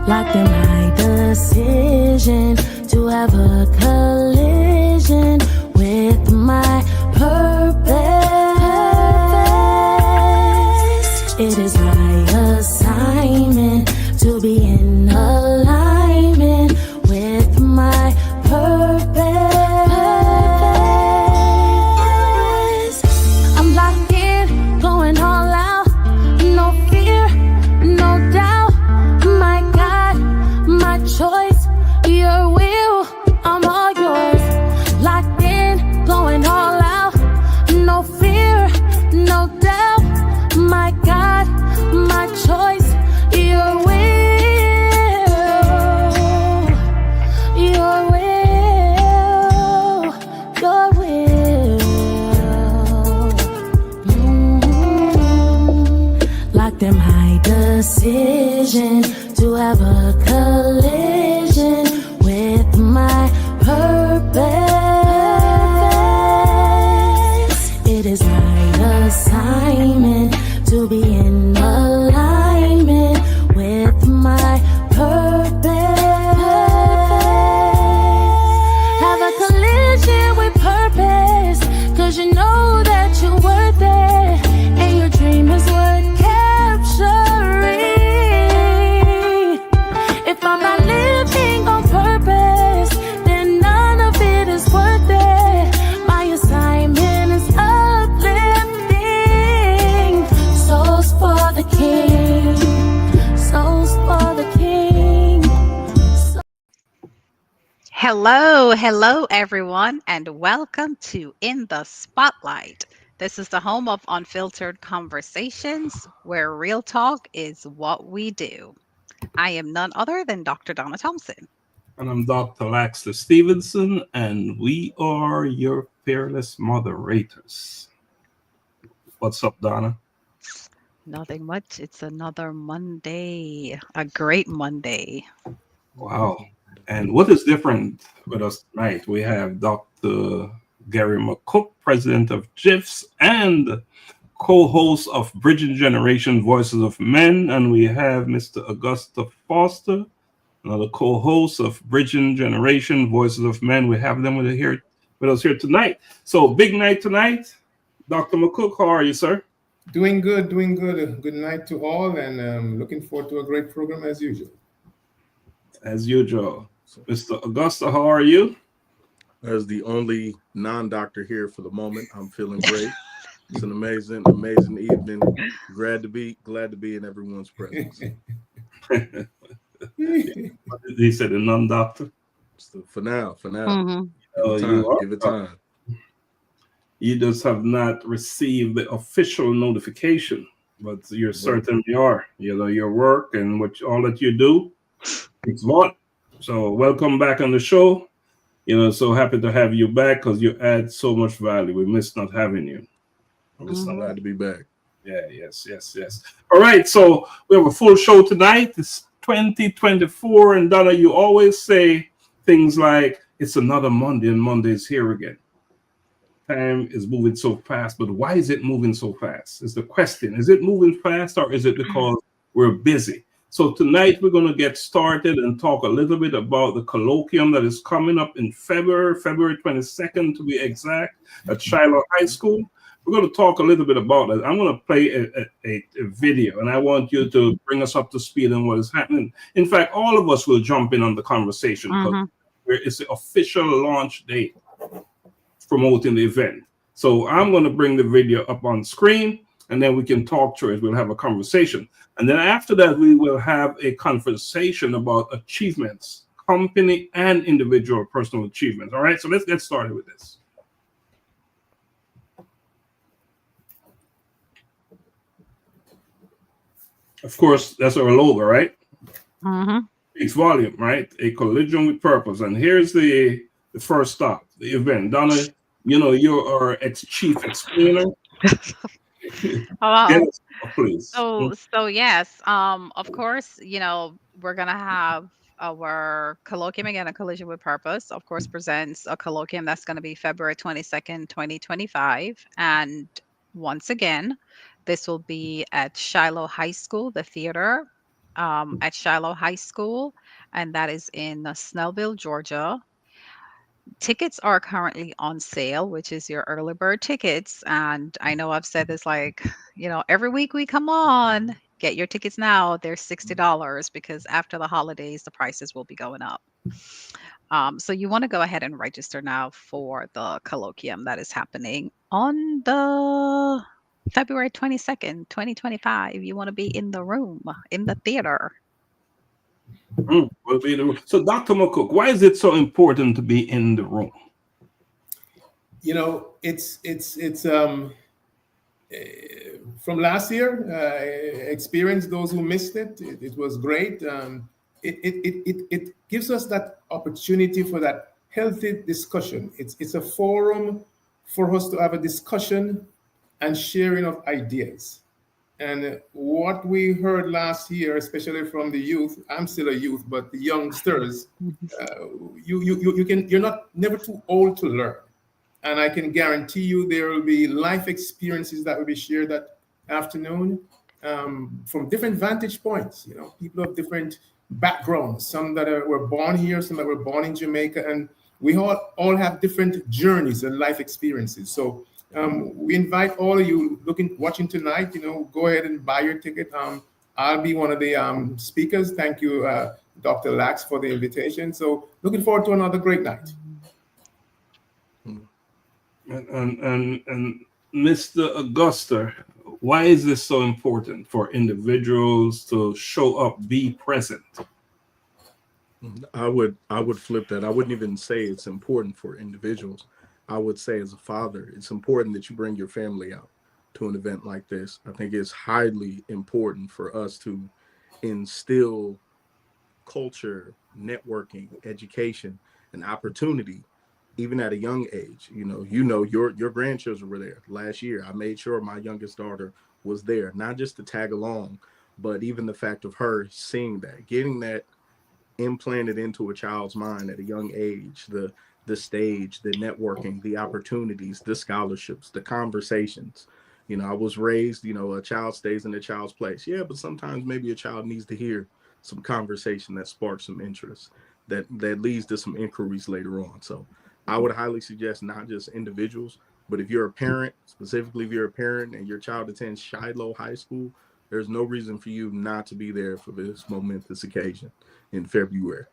locked in my decision to have a collision with my purpose. It is my assignment to be in alignment with my purpose. I'm locked in, going all out, no fear, no doubt. My God, my choice, your will, I'm all yours. Locked in, going all out, no fear, no doubt. My God, my choice, your will, your will, your will. Locked in my decision to have a collision with my purpose. It is my assignment to be in alignment with my purpose. Have a collision with purpose, 'cause you know that you're worth it, and your dream is worth capturing. If I'm not living on purpose, then none of it is worth it. My assignment is uplifting souls for the King, souls for the King. Hello, everyone, and welcome to In the Spotlight. This is the home of unfiltered conversations where real talk is what we do. I am none other than Dr. Donna Thompson. And I'm Dr. Laxley Stephenson, and we are your fearless moderators. What's up, Donna? Nothing much. It's another Monday, a great Monday. Wow. And what is different with us tonight? We have Dr. Gary McCook, president of GIFs and co-host of Bridging Generation Voices of Men. And we have Mr. Augusta Foster, another co-host of Bridging Generation Voices of Men. We have them with us here tonight. So big night tonight. Dr. McCook, how are you, sir? Doing good, doing good. Good night to all, and looking forward to a great program as usual. As usual. Mr. Augusta, how are you? As the only non-doctor here for the moment, I'm feeling great. It's an amazing evening. Glad to be in everyone's presence. He said a non-doctor. So for now. Mm-hmm. Give it time. You just have not received the official notification, but you certainly are. You know, your work and all that you do, it's what. So welcome back on the show. You know, so happy to have you back because you add so much value. We miss not having you. I'm glad to be back. Yeah, yes. All right, so we have a full show tonight. It's 2024, and Donna, you always say things like, it's another Monday, and Monday is here again. Time is moving so fast, but why is it moving so fast? Is the question. Is it moving fast, or is it because we're busy? So tonight we're going to get started and talk a little bit about the colloquium that is coming up in February 22nd to be exact, at Shiloh High School. We're going to talk a little bit about it. I'm going to play a video, and I want you to bring us up to speed on what is happening. In fact, all of us will jump in on the conversation because it's the official launch date promoting the event. So I'm going to bring the video up on screen, and then we can talk through it. We'll have a conversation. And then after that, we will have a conversation about achievements, company and individual personal achievements. All right, so let's get started with this. Of course, that's our logo, right? Speaks volume, right? A collision with purpose. And here's the first stop, the event. Donna, you know, you're our chief explainer. Yes, please. So yes, of course, you know, we're gonna have our colloquium again, a collision with purpose. Of course, presents a colloquium that's going to be February 22nd, 2025, and once again, this will be at Shiloh High School, the theater, at Shiloh High School, and that is in Snellville, Georgia. Tickets are currently on sale, which is your early bird tickets. And I know I've said this like, every week we come on, get your tickets now. They're $60 because after the holidays, the prices will be going up. So you want to go ahead and register now for the colloquium that is happening on the February 22nd, 2025. You want to be in the room, in the theater. Will be the room. So, Dr. McCook, why is it so important to be in the room? It's from last year experience. Those who missed it was great. It gives us that opportunity for that healthy discussion. It's a forum for us to have a discussion and sharing of ideas. And what we heard last year, especially from the youth, I'm still a youth, but the youngsters, you're never too old to learn. And I can guarantee you there will be life experiences that will be shared that afternoon from different vantage points. People of different backgrounds, some that were born here, some that were born in Jamaica, and we all have different journeys and life experiences. So we invite all of you watching tonight, go ahead and buy your ticket. I'll be one of the speakers. Thank you, Dr. Lax, for the invitation. So looking forward to another great night. And Mr. Augusta, why is this so important for individuals to show up, be present? I would flip that. I wouldn't even say it's important for individuals. I would say as a father, it's important that you bring your family out to an event like this. I think it's highly important for us to instill culture, networking, education, and opportunity, even at a young age. Your grandchildren were there last year. I made sure my youngest daughter was there, not just to tag along, but even the fact of her seeing that, getting that implanted into a child's mind at a young age, the stage, the networking, the opportunities, the scholarships, the conversations. I was raised, a child stays in a child's place. Yeah, but sometimes maybe a child needs to hear some conversation that sparks some interest, that leads to some inquiries later on. So I would highly suggest not just individuals, but if you're a parent, specifically if you're a parent and your child attends Shiloh High School, there's no reason for you not to be there for this momentous occasion in February.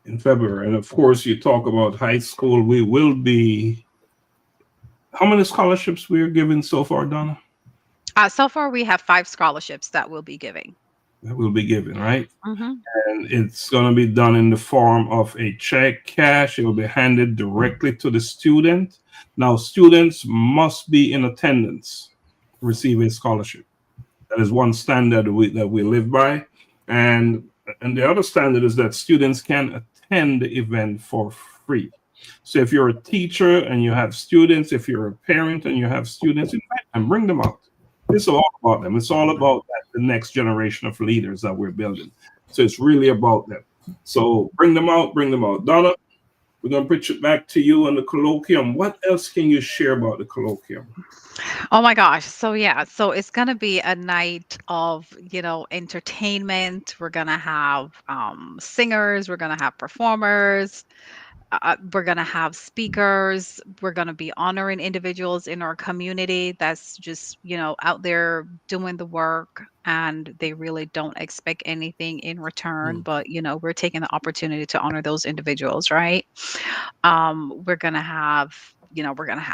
And of course, you talk about high school. We will be. How many scholarships we're giving so far, Donna? So far, we have 5 scholarships that we'll be giving. That will be given, right? Mm-hmm. And it's going to be done in the form of a check, cash. It will be handed directly to the student. Now, students must be in attendance to receive a scholarship. That is one standard that we live by. And the other standard is that students can attend the event for free. So if you're a teacher and you have students, if you're a parent and you have students, invite them, bring them out. It's all about them. It's all about the next generation of leaders that we're building. So it's really about them. So bring them out, bring them out. Donna, we're going to pitch it back to you on the colloquium. What else can you share about the colloquium? Oh my gosh. So it's going to be a night of, entertainment. We're going to have singers, we're going to have performers. We're going to have speakers. We're going to be honoring individuals in our community that's just, out there doing the work and they really don't expect anything in return. But, we're taking the opportunity to honor those individuals, right? We're going to have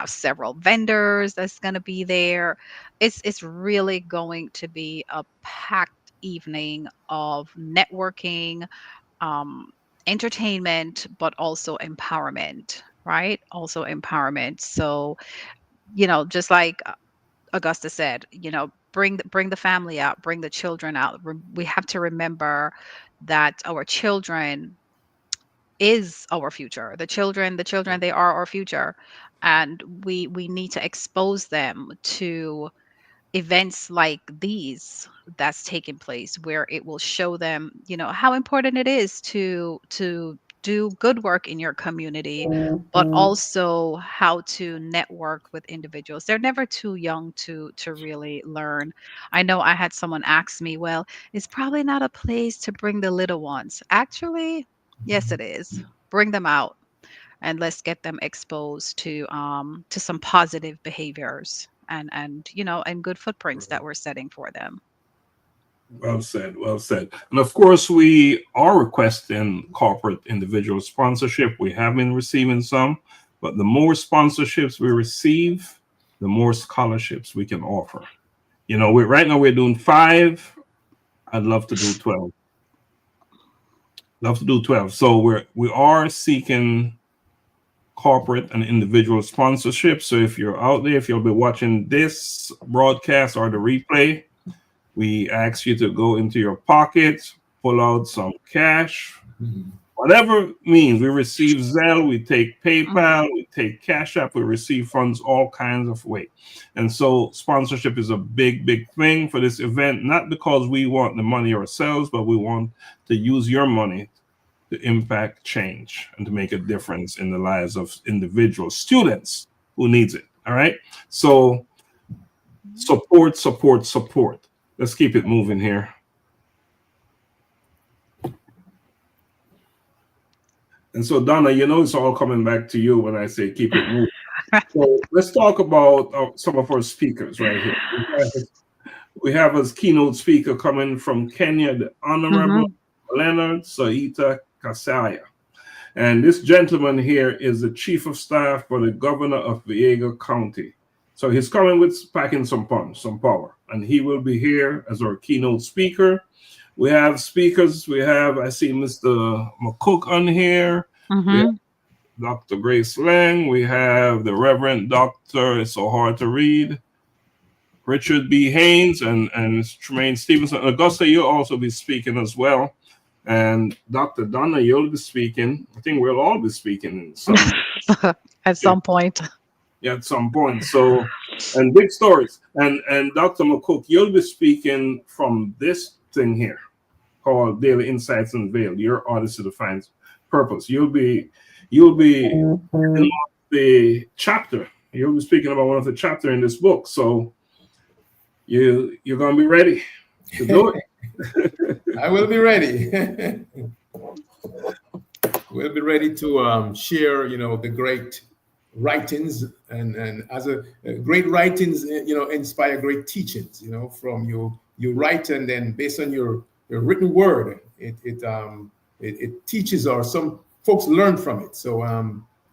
several vendors that's going to be there. It's really going to be a packed evening of networking, entertainment, but also empowerment, right? Also empowerment. So, just like Augusta said, bring the family out, bring the children out. We have to remember that our children is our future. The children, they are our future, and we need to expose them to events like these that's taking place, where it will show them how important it is to do good work in your community, but also how to network with individuals. They're never too young to really learn. I know I had someone ask me, well, it's probably not a place to bring the little ones. Actually, yes, it is. Bring them out and let's get them exposed to some positive behaviors and good footprints that we're setting for them. Well said, well said. And of course, we are requesting corporate individual sponsorship. We have been receiving some, but the more sponsorships we receive, the more scholarships we can offer. Right now we're doing 5. I'd love to do 12. Love to do 12. So we are seeking corporate and individual sponsorship. So if you're out there, if you'll be watching this broadcast or the replay, we ask you to go into your pockets, pull out some cash, whatever means. We receive Zelle, we take PayPal, we take Cash App, we receive funds all kinds of ways. And so sponsorship is a big, big thing for this event, not because we want the money ourselves, but we want to use your money to impact change and to make a difference in the lives of individual students who needs it. All right. So support, support, support. Let's keep it moving here. And so, Donna, it's all coming back to you when I say keep it moving. So let's talk about some of our speakers right here. We have as keynote speaker coming from Kenya, the Honorable Leonard Saita Kasaya. And this gentleman here is the Chief of Staff for the Governor of Vihiga County. So he's coming with packing some punch, some power, and he will be here as our keynote speaker. We have speakers. I see Mr. McCook on here. We have Dr. Grace Lang. We have the Reverend Dr. It's so hard to read, Richard B. Haynes, and Tremaine Stephenson. Augusta, you'll also be speaking as well. And Dr. Donna, you'll be speaking. I think we'll all be speaking at some point. Yeah, at some point. So, and big stories. And Dr. McCook, you'll be speaking from this thing here called Daily Insights Unveiled, Your Odyssey to Find Purpose. You'll be in the chapter. You'll be speaking about one of the chapter in this book. So you're gonna be ready to do it. I will be ready. We'll be ready to share, the great writings and as a great writings, inspire great teachings, from you write, and then based on your written word, it teaches, or some folks learn from it. So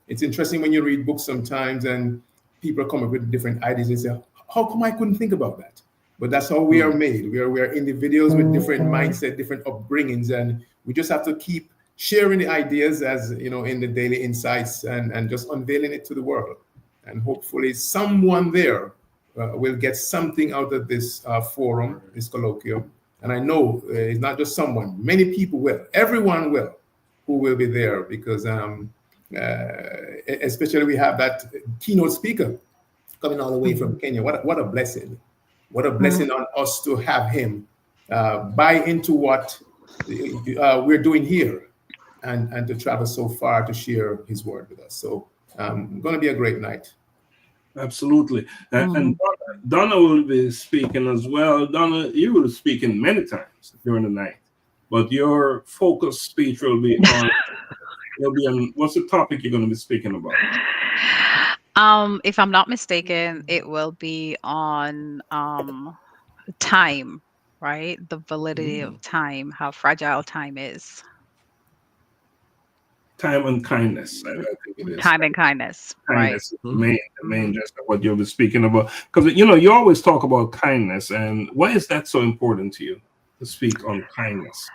it's interesting when you read books sometimes and people come up with different ideas and say, how come I couldn't think about that? But that's how we are made. We are individuals with different mindset, different upbringings, and we just have to keep sharing the ideas as, in the daily insights and just unveiling it to the world. And hopefully someone there will get something out of this forum, this colloquium. And I know it's not just someone, many people will, everyone will, who will be there, because especially we have that keynote speaker coming all the way from Kenya. What a blessing. What a blessing on us to have him buy into what we're doing here and to travel so far to share his word with us. So going to be a great night. Absolutely. And Donna will be speaking as well. Donna, you will be speaking many times during the night, but your focus speech will be on, what's the topic you're going to be speaking about? If I'm not mistaken, it will be on time, right? The validity of time, how fragile time is. Time and kindness. I think it is. Time and kindness, kindness right? Is the main just what you'll be speaking about. Because you always talk about kindness, and why is that so important to you to speak on kindness?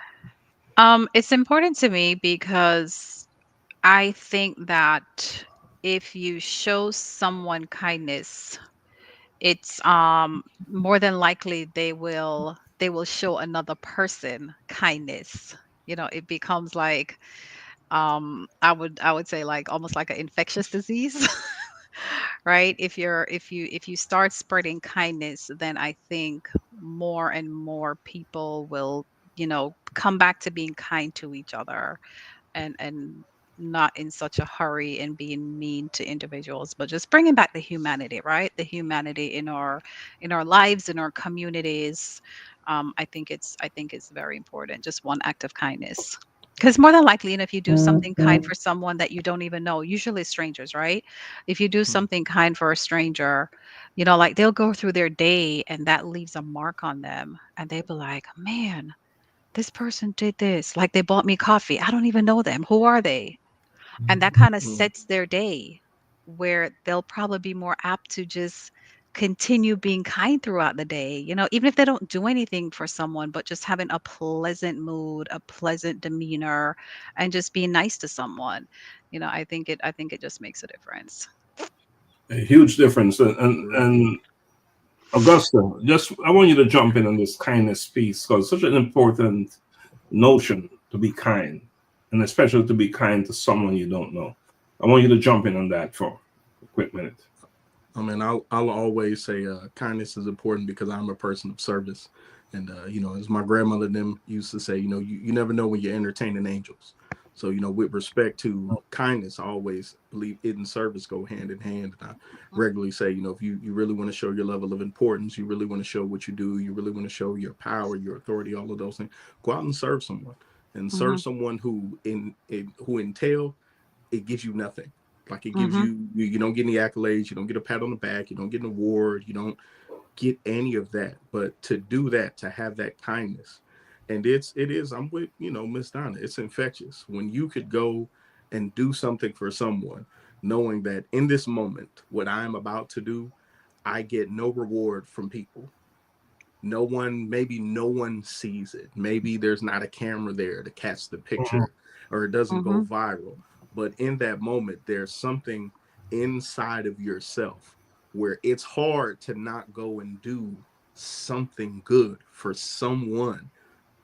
It's important to me because I think that if you show someone kindness, it's more than likely they will show another person kindness. It becomes like I would say like almost like an infectious disease. Right? If you start spreading kindness, then I think more and more people will, come back to being kind to each other. and not in such a hurry and being mean to individuals, but just bringing back the humanity, right? The humanity in our lives, in our communities. I think it's very important. Just one act of kindness. Because more than likely, and if you do something kind for someone that you don't even know, usually strangers, right? If you do something kind for a stranger, like they'll go through their day and that leaves a mark on them. And they'll be like, man, this person did this. Like they bought me coffee. I don't even know them. Who are they? And that kind of Mm. sets their day where they'll probably be more apt to just continue being kind throughout the day, even if they don't do anything for someone, but just having a pleasant mood, a pleasant demeanor, and just being nice to someone. I think it just makes a difference. A huge difference. And Augusta, just I want you to jump in on this kindness piece because it's such an important notion to be kind, and especially to be kind to someone you don't know. I want you to jump in on that for a quick minute. I mean, I'll always say kindness is important because I'm a person of service. And, as my grandmother and them used to say, you never know when you're entertaining angels. So, with respect to kindness, I always believe it and service go hand in hand. And I regularly say, if you really want to show your level of importance, you really want to show what you do, you really want to show your power, your authority, all of those things, go out and serve someone and serve Mhm. someone who entail it gives you nothing. Like it gives Mhm. you don't get any accolades, you don't get a pat on the back, you don't get an award, you don't get any of that. But to do that, to have that kindness, and it is, I'm with, Miss Donna, it's infectious. When you could go and do something for someone, knowing that in this moment, what I'm about to do, I get no reward from people. Maybe no one sees it. Maybe there's not a camera there to catch the Mhm. picture or it doesn't go Mhm. viral. But in that moment, there's something inside of yourself where it's hard to not go and do something good for someone,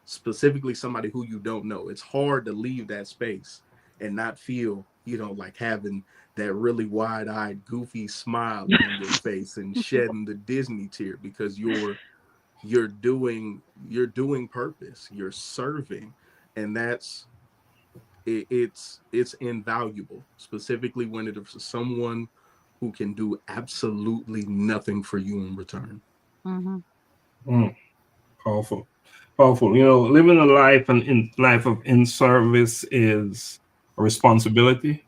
specifically somebody who you don't know. It's hard to leave that space and not feel, like having that really wide eyed, goofy smile on your face and shedding the Disney tear because you're doing purpose, you're serving, and it's invaluable, specifically when it is someone who can do absolutely nothing for you in return. Mhm. Mm, powerful, powerful. Living a life and in life of in service is a responsibility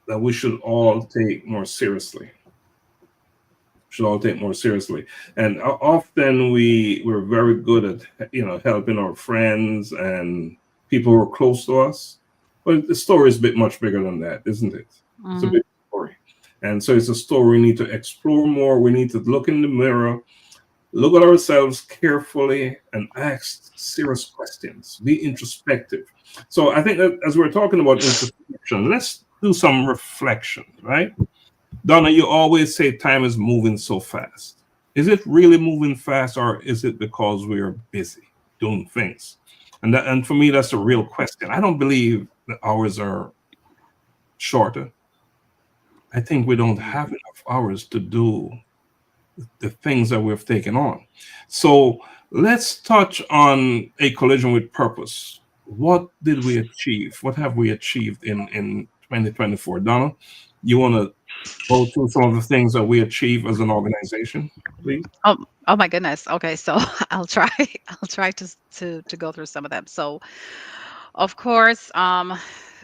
that we should all take more seriously. Should all take more seriously. And often we're very good at helping our friends and people who are close to us. But the story is a bit much bigger than that, isn't it? It's a Mhm. big story. And so it's a story we need to explore more. We need to look in the mirror, look at ourselves carefully, and ask serious questions. Be introspective. So I think that as we're talking about introspection, let's do some reflection, right? Donna, you always say time is moving so fast. Is it really moving fast, or is it because we are busy doing things? And for me, that's a real question. I don't believe the hours are shorter. I think we don't have enough hours to do the things that we've taken on. So let's touch on a collision with purpose. What did we achieve? What have we achieved in 2024? Donna, you want to go through some of the things that we achieve as an organization, please? Oh my goodness. Okay, so I'll try. I'll try to go through some of them. So, of course,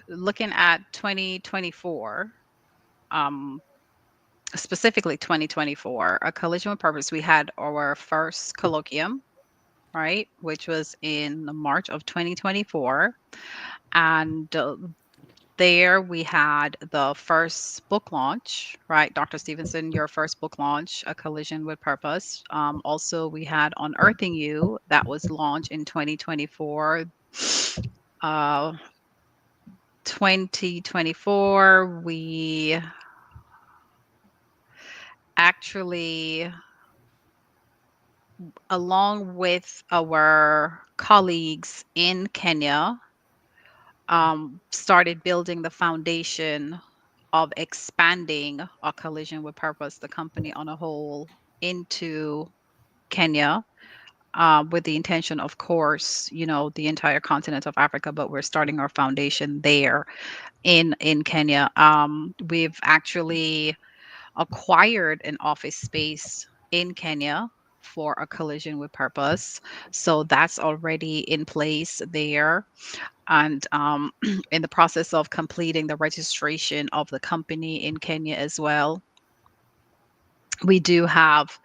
looking at 2024, um, specifically 2024, a collision with purpose. We had our first colloquium, right, which was in March of 2024, and there we had the first book launch, right? Dr. Stephenson, your first book launch, A Collision with Purpose. Also, we had Unearthing You, that was launched in 2024. Uh, 2024, we actually, along with our colleagues in Kenya, started building the foundation of expanding A Collision with Purpose, the company on a whole, into Kenya. with the intention, of course, the entire continent of Africa, but we're starting our foundation there in Kenya. We've actually acquired an office space in Kenya for a collision with purpose. So that's already in place there. And in the process of completing the registration of the company in Kenya as well. We do have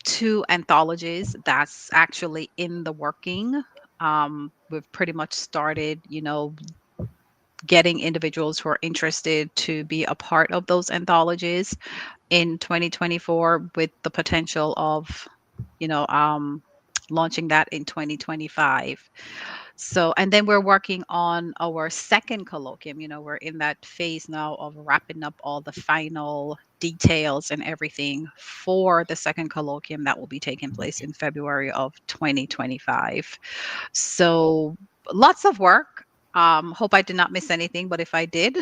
2 anthologies that's actually in the working. We've pretty much started, getting individuals who are interested to be a part of those anthologies in 2024, with the potential of, you know, um, launching that in 2025. So, and then we're working on our second colloquium. We're in that phase now of wrapping up all the final details and everything for the second colloquium that will be taking place in February of 2025. So, lots of work. Hope I did not miss anything, but if I did,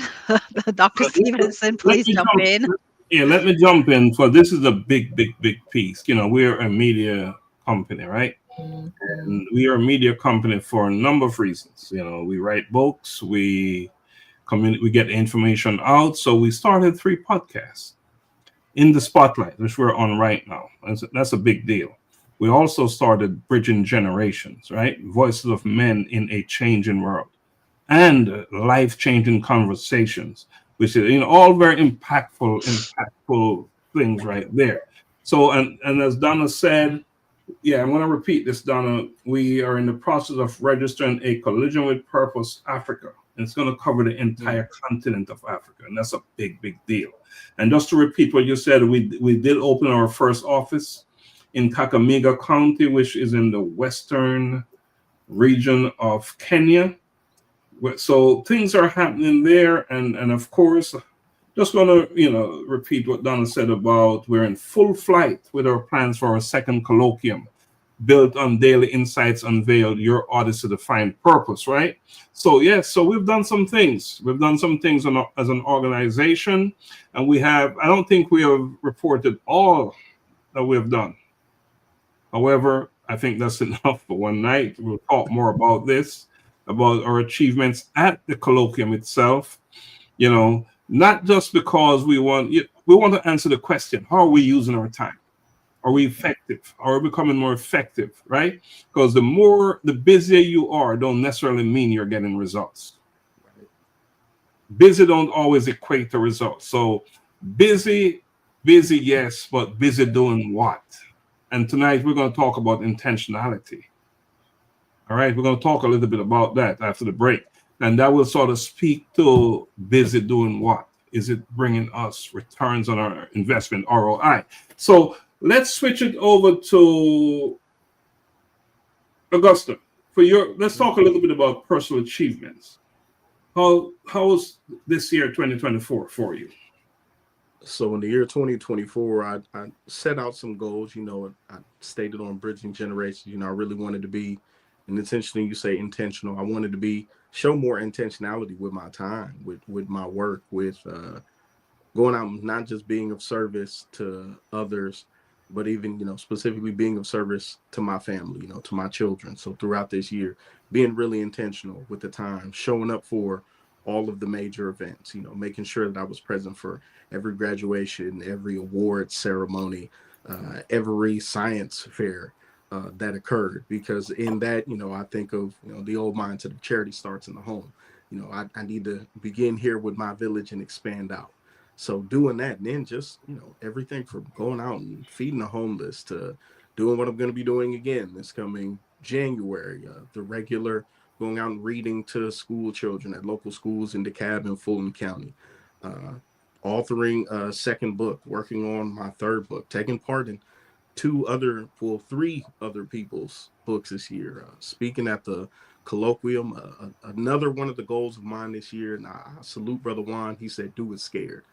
Dr. Stephenson, Let please me jump jump. in. Yeah, let me jump in. For this is a big piece. We're a media company, right? And we are a media company for a number of reasons. We write books, we get information out. So we started 3 podcasts in the spotlight, which we're on right now. That's a big deal. We also started Bridging Generations, right? Voices of Men in a Changing World, and life-changing conversations, which is all very impactful things right there. So, and as Donna said, yeah, I'm going to repeat this, Donna. We are in the process of registering a Collision with Purpose Africa. And it's going to cover the entire continent of Africa, and that's a big deal. And just to repeat what you said, we did open our first office in Kakamega County, which is in the western region of Kenya. So things are happening there, and of course, just going to repeat what Donna said about we're in full flight with our plans for our second colloquium, built on daily insights unveiled, your odyssey to find purpose, right? So yes, so we've done some things. We've done some things as an organization, and I don't think we have reported all that we have done. However, I think that's enough for one night. We'll talk more about this, about our achievements at the colloquium itself. Not just because we want to answer the question, how are we using our time? Are we effective? Are we becoming more effective, right? Because the busier you are, don't necessarily mean you're getting results. Busy don't always equate to results. So busy, yes, but busy doing what? And tonight we're going to talk about intentionality. All right, we're going to talk a little bit about that after the break. And that will sort of speak to busy doing what? Is it bringing us returns on our investment, ROI? So let's switch it over to Augusta. Let's talk a little bit about personal achievements. How was this year 2024 for you? So in the year 2024, I set out some goals. I stated on Bridging Generations, I really wanted to be, and intentionally, you say intentional. I wanted to show more intentionality with my time, with my work, with going out, not just being of service to others, but even, specifically being of service to my family, to my children. So throughout this year, being really intentional with the time, showing up for all of the major events, making sure that I was present for every graduation, every award ceremony, every science fair that occurred. Because in that, I think of, the old mindset of charity starts in the home. I need to begin here with my village and expand out. So doing that, and then just, everything from going out and feeding the homeless to doing what I'm going to be doing again this coming January, the regular going out and reading to school children at local schools in DeKalb and Fulton County, authoring a second book, working on my third book, taking part in 3 other people's books this year, speaking at the colloquium. Another one of the goals of mine this year, and I salute Brother Juan, he said, do it scared.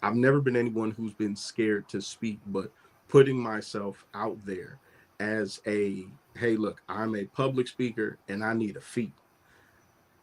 I've never been anyone who's been scared to speak, but putting myself out there as hey, look, I'm a public speaker and I need a fee.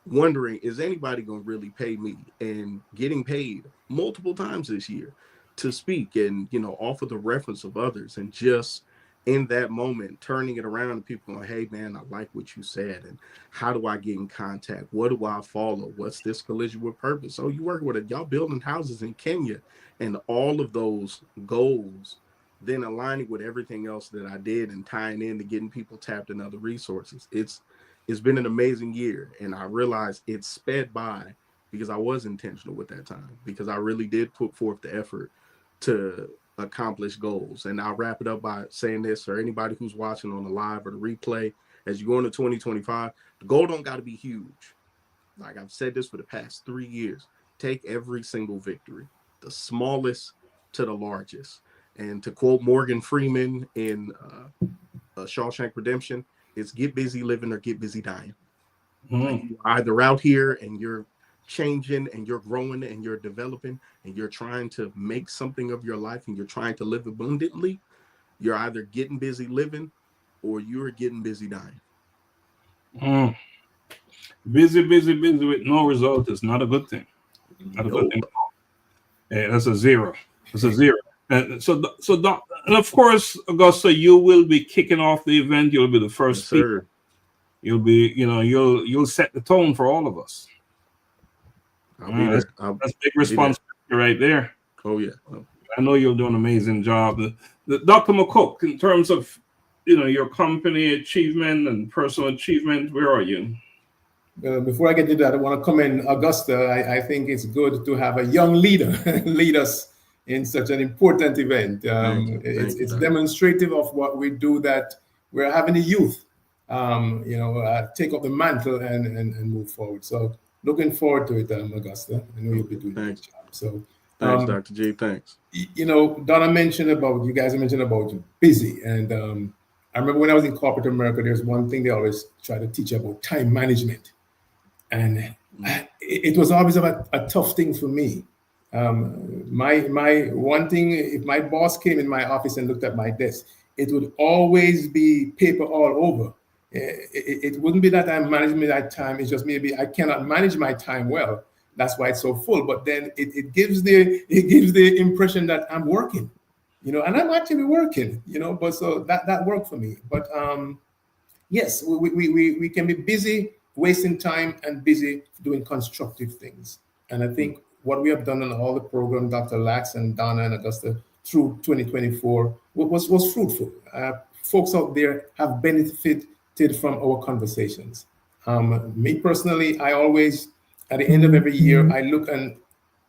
Wondering, is anybody going to really pay me? And getting paid multiple times this year to speak and, offer the reference of others and just in that moment, turning it around and people going, hey man, I like what you said. And how do I get in contact? What do I follow? What's this collision with purpose? Oh, you work with it. Y'all building houses in Kenya, and all of those goals then aligning with everything else that I did and tying in to getting people tapped in other resources. It's been an amazing year. And I realized it sped by because I was intentional with that time, because I really did put forth the effort to accomplish goals. And I'll wrap it up by saying this, for anybody who's watching on the live or the replay, as you go into 2025, the goal don't got to be huge. Like I've said this for the past 3 years, take every single victory, the smallest to the largest. And to quote Morgan Freeman in Shawshank Redemption, it's get busy living or get busy dying. Like you're either out here and you're changing and you're growing and you're developing and you're trying to make something of your life and you're trying to live abundantly, you're either getting busy living or you're getting busy dying. Busy with no result is not a good thing. Not a good thing. Yeah, that's a zero. That's a zero. And and of course, Augusta, you will be kicking off the event. You'll be the first speaker. You'll be, you'll set the tone for all of us. I'll be there. That's big responsibility right there. Oh yeah. I know you'll do an amazing job. Dr. McCook, in terms of your company achievement and personal achievement, where are you? Before I get to that, I want to commend Augusta. I think it's good to have a young leader lead us in such an important event. It's demonstrative of what we do, that we're having the youth, take up the mantle and move forward. So looking forward to it, Augusta. I know you'll be doing a good job. So thanks, Dr. G. Thanks. Donna mentioned about, you guys mentioned about busy. And I remember when I was in corporate America, there's one thing they always try to teach about time management. And it was always a tough thing for me. My one thing, if my boss came in my office and looked at my desk, it would always be paper all over. It wouldn't be that I'm managing my time. It's just maybe I cannot manage my time well. That's why it's so full. But then it gives the impression that I'm working, and I'm actually working, But so that worked for me. But yes, we can be busy wasting time and busy doing constructive things. And I think what we have done on all the program, Dr. Lax and Donna and Augusta, through 2024 was fruitful. Folks out there have benefited from our conversations. Me personally, I always, at the end of every year, I look, and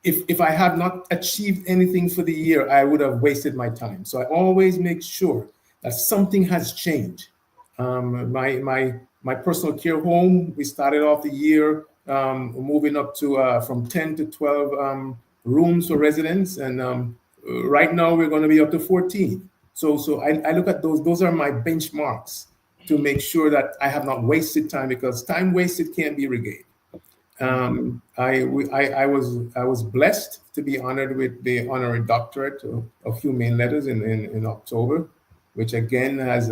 if I had not achieved anything for the year, I would have wasted my time. So I always make sure that something has changed. My personal care home, we started off the year moving up to from 10 to 12 rooms for residents, and right now we're going to be up to 14. So I look at those are my benchmarks to make sure that I have not wasted time, because time wasted can't be regained. I was blessed to be honored with the honorary doctorate of humane letters in October, which again has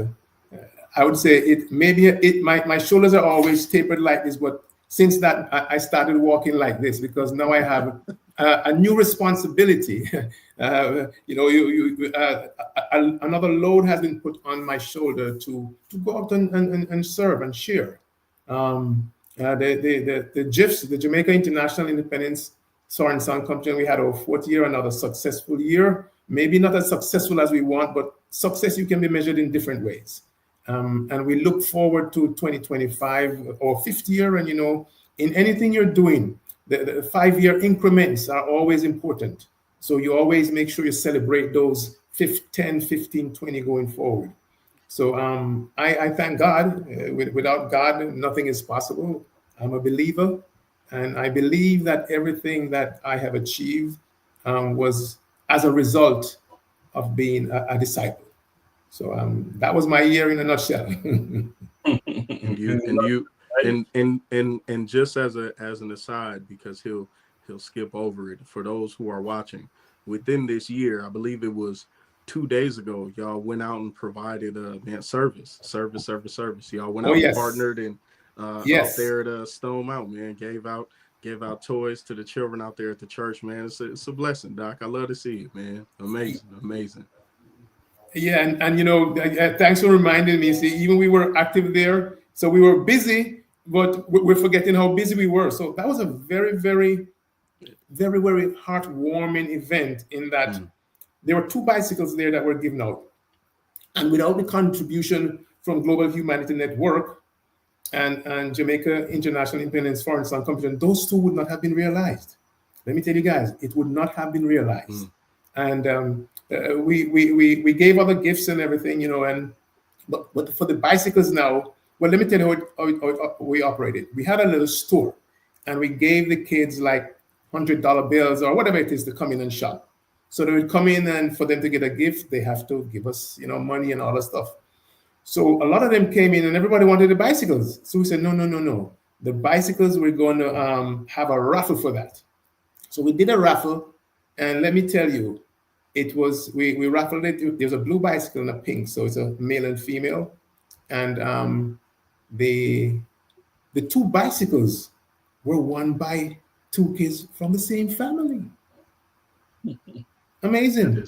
I would say my shoulders are always tapered like this, but since that I started walking like this, because now I have a new responsibility. Another load has been put on my shoulder to go out and serve and share. The GIFs, the Jamaica International Independence Sovereign Sound Company, we had our 4th year, another successful year. Maybe not as successful as we want, but success, you can be measured in different ways. And we look forward to 2025 or 5th year. And, in anything you're doing, the 5-year increments are always important. So you always make sure you celebrate those 10, 15, 20 going forward. So I thank God. Without God, nothing is possible. I'm a believer. And I believe that everything that I have achieved was as a result of being a disciple. So that was my year in a nutshell. and just as an aside, because he'll skip over it for those who are watching, within this year, I believe it was 2 days ago, y'all went out and provided service. Y'all went out and partnered and out there at Stone Mountain, man, gave out toys to the children out there at the church, man. It's a blessing, Doc. I love to see it, man. Amazing. Yeah, and thanks for reminding me. See, even we were active there, so we were busy, but we're forgetting how busy we were. So that was a very, very, very, very heartwarming event. In that there were 2 bicycles there that were given out, and without the contribution from Global Humanity Network and Jamaica International Independence Foreign Sound Competition, those 2 would not have been realized. Let me tell you guys, it would not have been realized. And we gave other gifts and everything, and but for the bicycles now, well, let me tell you how we operated. We had a little store, and we gave the kids like $100 bills or whatever it is to come in and shop. So they would come in, and for them to get a gift, they have to give us, money and all that stuff. So a lot of them came in, and everybody wanted the bicycles. So we said, no, no, no, no. The bicycles, we're going to have a raffle for that. So we did a raffle, and let me tell you, it was we raffled it. There's a blue bicycle and a pink, so it's a male and female, and the 2 bicycles were won by 2 kids from the same family. Amazing.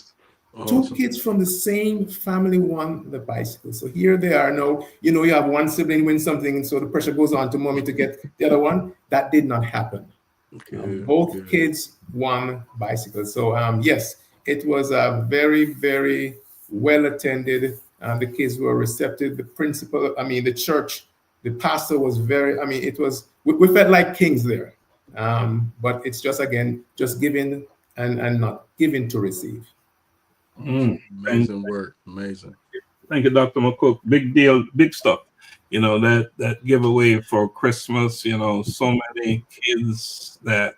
Awesome. 2 kids from the same family won the bicycle. So here they are now. You have one sibling win something, and so the pressure goes on to mommy to get the other one. That did not happen. Both kids won bicycles. So yes, it was a very, very well attended. The kids were receptive. The principal, the church, the pastor was very. It was. We felt like kings there. But it's just giving and not giving to receive. Amazing work. Amazing. Thank you, Dr. McCook. Big deal, big stuff. That giveaway for Christmas, so many kids that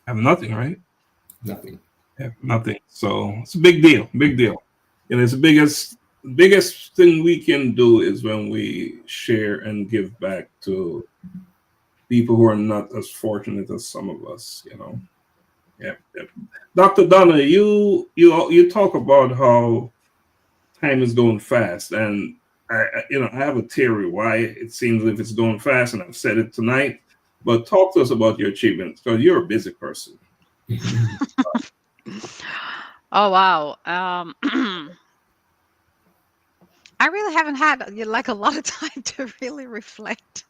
have nothing, right? Nothing. Have nothing. So it's a big deal, big deal. And it's the biggest thing we can do is when we share and give back to people who are not as fortunate as some of us, Yeah. Dr. Donna, you talk about how time is going fast, and I have a theory why it seems if it's going fast, and I've said it tonight. But talk to us about your achievements, because you're a busy person. Oh wow. I really haven't had a lot of time to really reflect.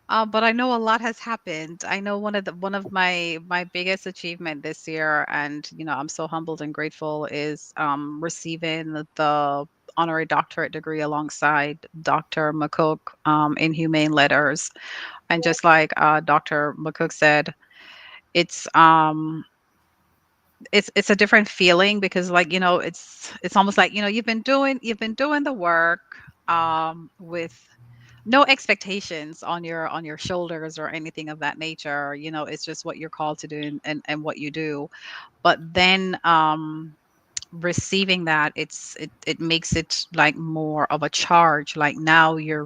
But I know a lot has happened. I know one of my biggest achievement this year, and I'm so humbled and grateful, is receiving the honorary doctorate degree alongside Dr. McCook in humane letters. And just like Dr. McCook said, it's a different feeling, because it's almost like you've been doing the work with no expectations on your shoulders or anything of that nature. It's just what you're called to do, and what you do. But then receiving that, it makes it like more of a charge. Like now you're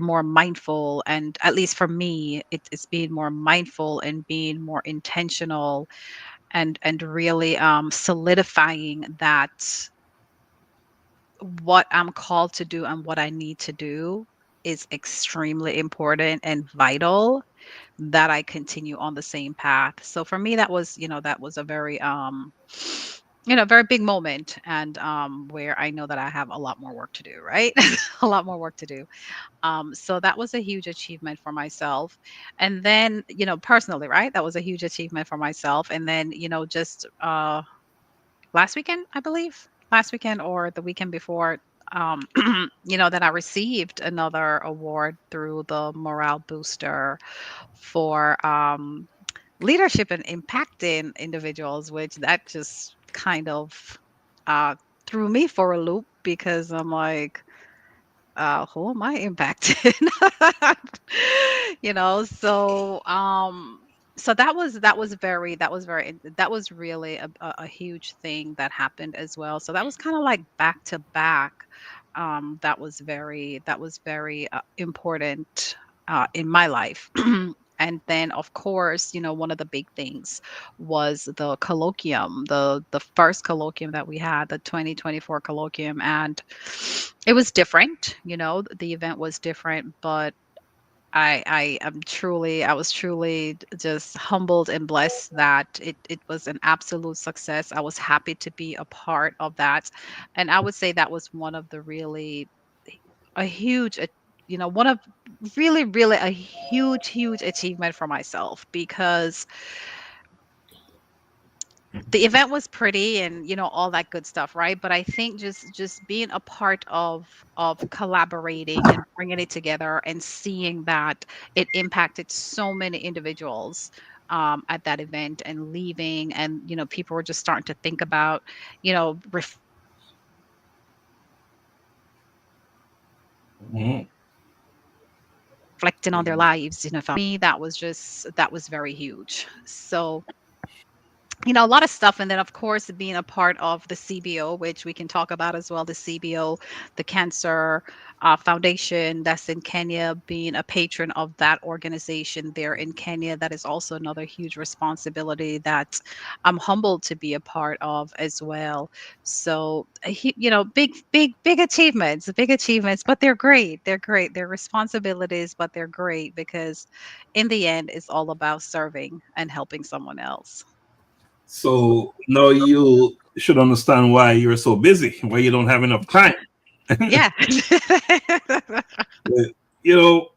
more mindful, and at least for me, it's being more mindful and being more intentional, and really solidifying that what I'm called to do and what I need to do is extremely important and vital, that I continue on the same path. So for me, that was a very very big moment, and where I know that I have a lot more work to do, right? A lot more work to do. So that was a huge achievement for myself. And then, personally, right? That was a huge achievement for myself. And then, just last weekend, I believe, last weekend or the weekend before, that I received another award through the Morale Booster for leadership and impacting individuals, which that just kind of threw me for a loop, because I'm like, who am I impacting? So that was really a huge thing that happened as well. So that was kind of like back to back. That was very important in my life. And then, of course, one of the big things was the colloquium, the first colloquium that we had, the 2024 colloquium. And it was different, the event was different, but I was truly just humbled and blessed that it was an absolute success. I was happy to be a part of that. And I would say that was one of the really a huge one of really a huge achievement for myself, because the event was pretty and all that good stuff, right? But I think just being a part of collaborating and bringing it together and seeing that it impacted so many individuals at that event, and leaving, and people were just starting to think about reflecting Mhm. on their lives. For me, that was very huge. So a lot of stuff. And then, of course, being a part of the CBO, which we can talk about as well, the CBO, the Cancer Foundation that's in Kenya, being a patron of that organization there in Kenya. That is also another huge responsibility that I'm humbled to be a part of as well. So, big achievements, but they're great. They're great. They're responsibilities, but they're great because in the end, it's all about serving and helping someone else. So now you should understand why you're so busy, why you don't have enough time. Yeah.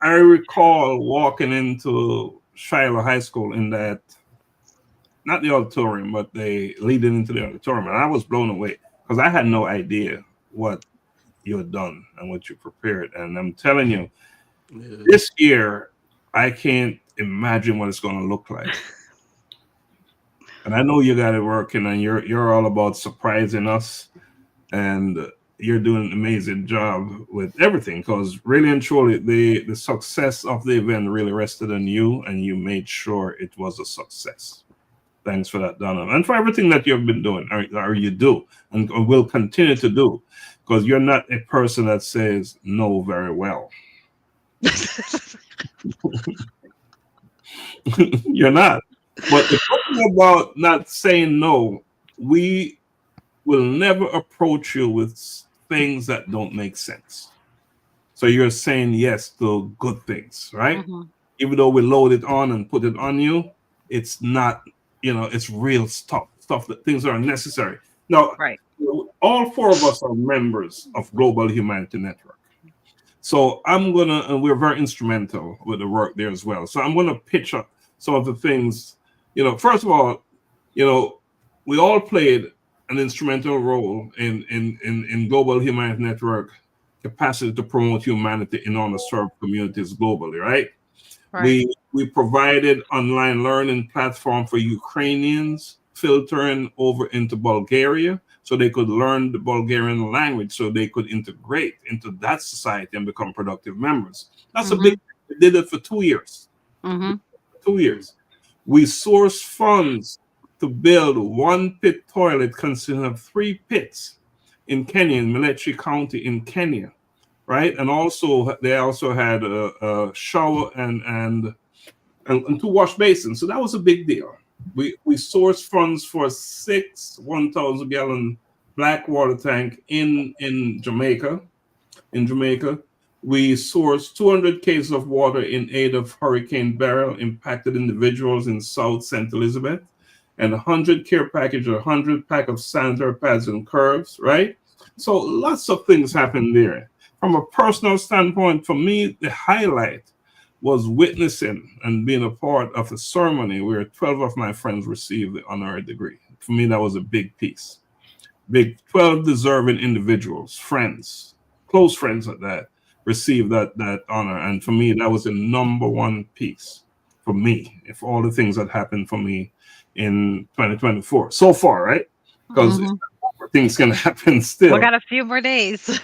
I recall walking into Shiloh High School in that, not the auditorium, but they leading into the auditorium, and I was blown away because I had no idea what you had done and what you prepared. And I'm telling you, this year, I can't imagine what it's going to look like. And I know you got it working, and you're all about surprising us, and you're doing an amazing job with everything. Because really and truly, the success of the event really rested on you, and you made sure it was a success. Thanks for that, Donna, and for everything that you've been doing, or you do, and will continue to do. Because you're not a person that says no very well. You're not. But the thing about not saying no, we will never approach you with things that don't make sense. So you're saying yes to good things, right? Mm-hmm. Even though we load it on and put it on you, it's not, it's real stuff that things are necessary. Now, Right. all four of us are members of Global Humanity Network. So and we're very instrumental with the work there as well. So I'm gonna pitch up some of the things. First of all, we all played an instrumental role in Global Humanity Network capacity to promote humanity in underserved communities globally, right? Right. We provided online learning platform for Ukrainians, filtering over into Bulgaria, so they could learn the Bulgarian language, so they could integrate into that society and become productive members. That's a big. We did it for 2 years. Mm-hmm. 2 years. We sourced funds to build one pit toilet consisting of 3 pits in Kenya, in Melechi County in Kenya, right? And also they also had a shower and 2 wash basins. So that was a big deal. We sourced funds for 6 1,000-gallon black water tank in Jamaica. In Jamaica, we sourced 200 cases of water in aid of Hurricane Beryl impacted individuals in South St. Elizabeth, and 100 care package, 100 pack of sanitary pads and curves, right? So lots of things happened there. From a personal standpoint, for me, the highlight was witnessing and being a part of a ceremony where 12 of my friends received the honorary degree. For me, that was a big piece. 12 deserving individuals, friends, close friends at that, received that honor. And for me, that was the number one piece for me, if all the things that happened for me in 2024 so far, right? Because things can happen still. We got a few more days.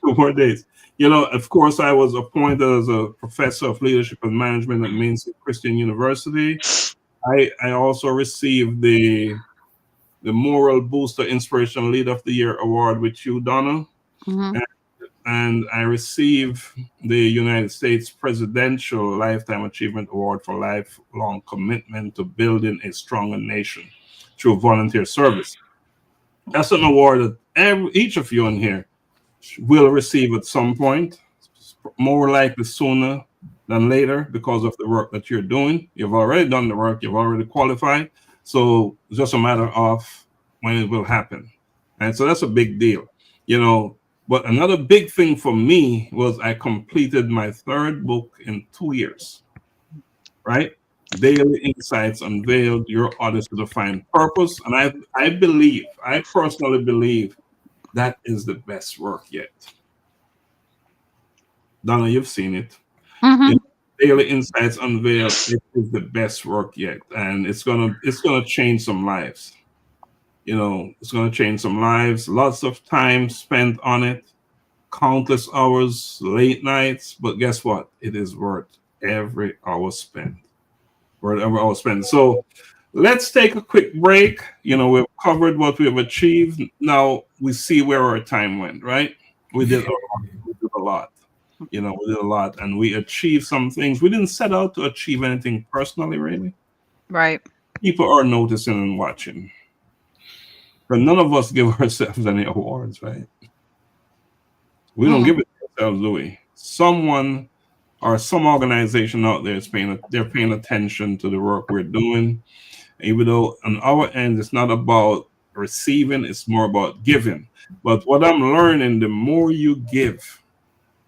2 more days. Of course, I was appointed as a professor of leadership and management at Main Street Christian University. I also received the Moral Booster Inspirational Leader of the Year award with you, Donna. Mm-hmm. And I received the United States Presidential Lifetime Achievement Award for lifelong commitment to building a stronger nation through volunteer service. That's an award that each of you in here will receive at some point, more likely sooner than later because of the work that you're doing. You've already done the work. You've already qualified. So it's just a matter of when it will happen. And so that's a big deal, you know. But another big thing for me was I completed my 3rd book in 2 years, right? Daily Insights Unveiled, Your Odyssey to Find Purpose. And I personally believe that is the best work yet. Donna, you've seen it. Mm-hmm. Daily Insights Unveiled, it is the best work yet. And it's gonna change some lives. You know, it's gonna change some lives. Lots of time spent on it, countless hours, late nights, but guess what? It is worth every hour spent. Worth every hour spent. So let's take a quick break. You know, we've covered what we have achieved. Now we see where our time went, right? We did a lot. You know, we did a lot, and we achieved some things. We didn't set out to achieve anything personally, really. Right. People are noticing and watching. But none of us give ourselves any awards, right? We don't give it to ourselves, do we? Someone or some organization out there is paying attention to the work we're doing. Even though on our end, it's not about receiving, it's more about giving. But what I'm learning, the more you give,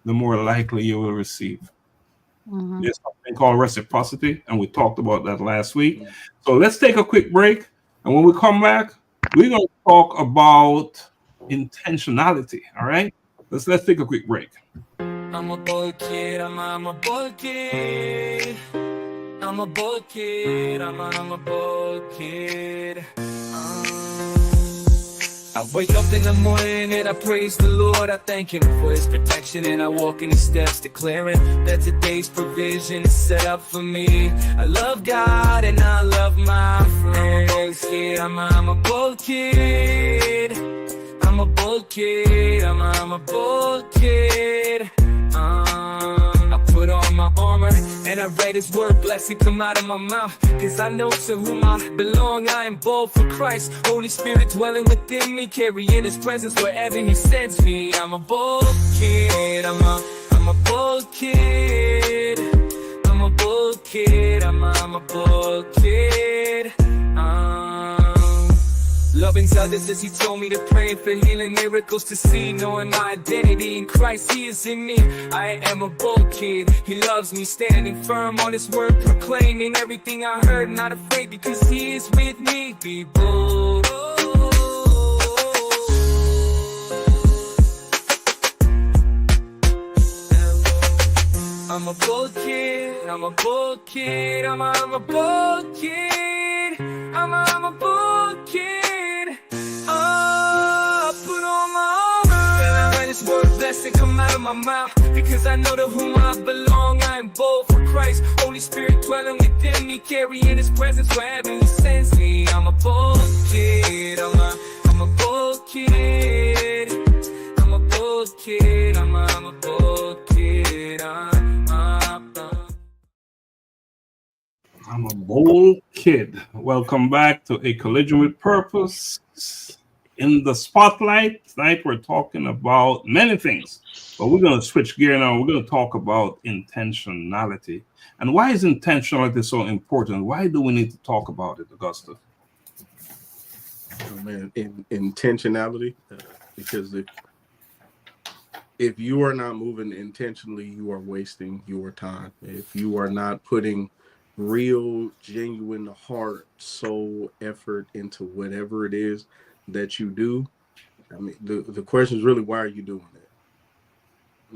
the more likely you will receive. There's something called reciprocity, and we talked about that last week. So let's take a quick break. And when we come back, we're going to talk about intentionality. All right? Let's take a quick break. I'm a bold kid, I'm a bold kid. I'm a bold kid, I'm a bold kid. I wake up in the morning and I praise the Lord. I thank Him for His protection and I walk in His steps, declaring that today's provision is set up for me. I love God and I love my friends. I'm a bold kid. I'm a bold kid. I'm a bold kid. I put on my armor and I read His word, blessing come out of my mouth. Cause I know to whom I belong, I am bold for Christ. Holy Spirit dwelling within me, carrying His presence wherever He sends me. I'm a bold kid, I'm a bold kid. I'm a bold kid, I'm a bold kid. Loving others as He told me to pray for healing, miracles to see, knowing my identity in Christ, He is in me. I am a bold kid, He loves me, standing firm on His word, proclaiming everything I heard, not afraid because He is with me. Be bold. I'm a bold kid, I'm a bold kid, I'm a bold kid, I'm a bold kid. I put on my armor and I read His word, blessing come out of my mouth. Because I know to whom I belong, I am bold for Christ. Holy Spirit dwelling within me, carrying His presence wherever He sends me. I'm a bold kid, I'm a bold kid. I'm a bold kid, I'm a bold kid. I'm a bold kid. Welcome back to A Collision with Purpose. In the spotlight tonight, we're talking about many things, but we're going to switch gear now. We're going to talk about intentionality. And why is intentionality so important? Why do we need to talk about it, Augusta? Oh, man, intentionality, because if you are not moving intentionally, you are wasting your time. If you are not putting real, genuine heart, soul, effort into whatever it is that you do, I mean, the question is really, why are you doing it?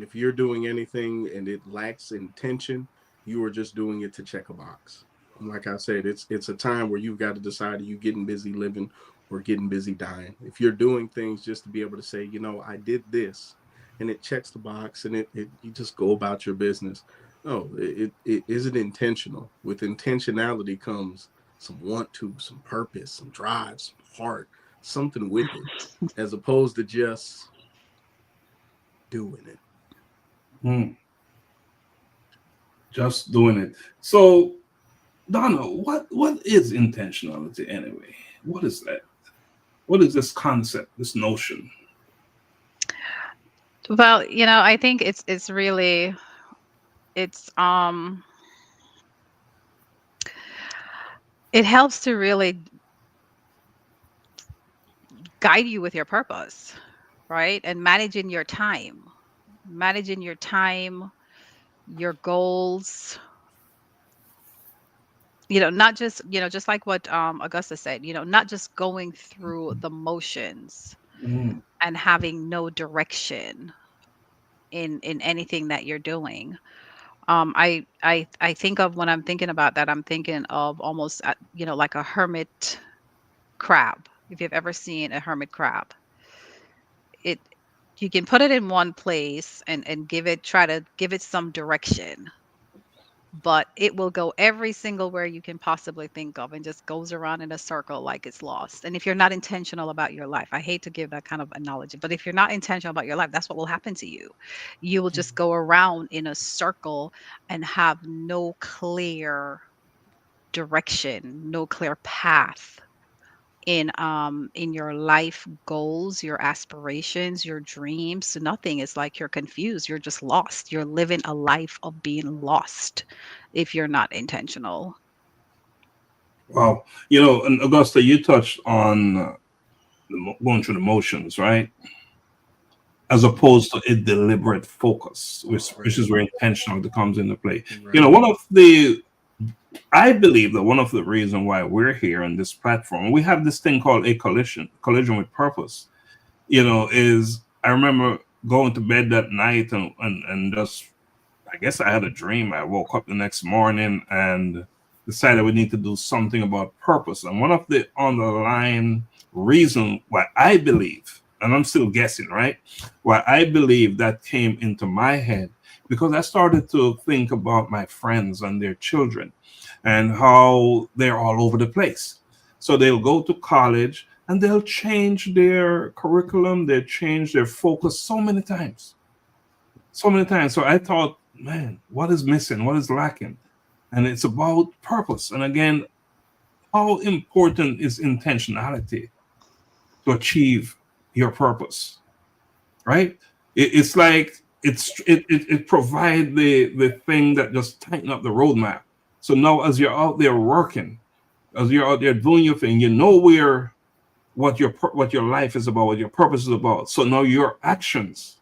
If you're doing anything and it lacks intention, you are just doing it to check a box. And like I said, it's a time where you've got to decide, are you getting busy living or getting busy dying? If you're doing things just to be able to say, you know, I did this, and it checks the box, and you just go about your business. No, it isn't intentional. With intentionality comes some want to, some purpose, some drive, some heart, something with it, as opposed to just doing it. Just doing it. So, Donna, what is intentionality anyway? What is that? What is this concept, this notion? Well, you know, I think it's really it's it helps to really guide you with your purpose, right? And managing your time, your goals, not just, just like what Augusta said, not just going through the motions Mm. and having no direction in anything that you're doing. I think of, when I'm thinking about that, I'm thinking of almost like a hermit crab. If you've ever seen a hermit crab, it you can put it in one place and try to give it some direction, but it will go every single where you can possibly think of and just goes around in a circle like it's lost. And if you're not intentional about your life, I hate to give that kind of analogy, but if you're not intentional about your life, that's what will happen to you. You will just go around in a circle and have no clear direction, no clear path in your life goals, your aspirations, your dreams. So nothing. Is like you're confused, you're just lost, you're living a life of being lost if you're not intentional. Wow. And Augusta, you touched on going through the motions, right? As opposed to a deliberate focus, which is where intentional comes into play. Right. I believe that one of the reasons why we're here on this platform, we have this thing called a collision with purpose. Is I remember going to bed that night and just, I guess I had a dream. I woke up the next morning and decided we need to do something about purpose. And one of the underlying reason why I believe, and I'm still guessing, right? Why I believe that came into my head, because I started to think about my friends and their children and how they're all over the place. So they'll go to college and they'll change their curriculum, they'll change their focus so many times. So many times. So I thought, man, what is missing? What is lacking? And it's about purpose. And again, how important is intentionality to achieve your purpose, right? It's like it provide the thing that just tighten up the roadmap. So now as you're out there working, as you're out there doing your thing, you know what your life is about, what your purpose is about. So now your actions,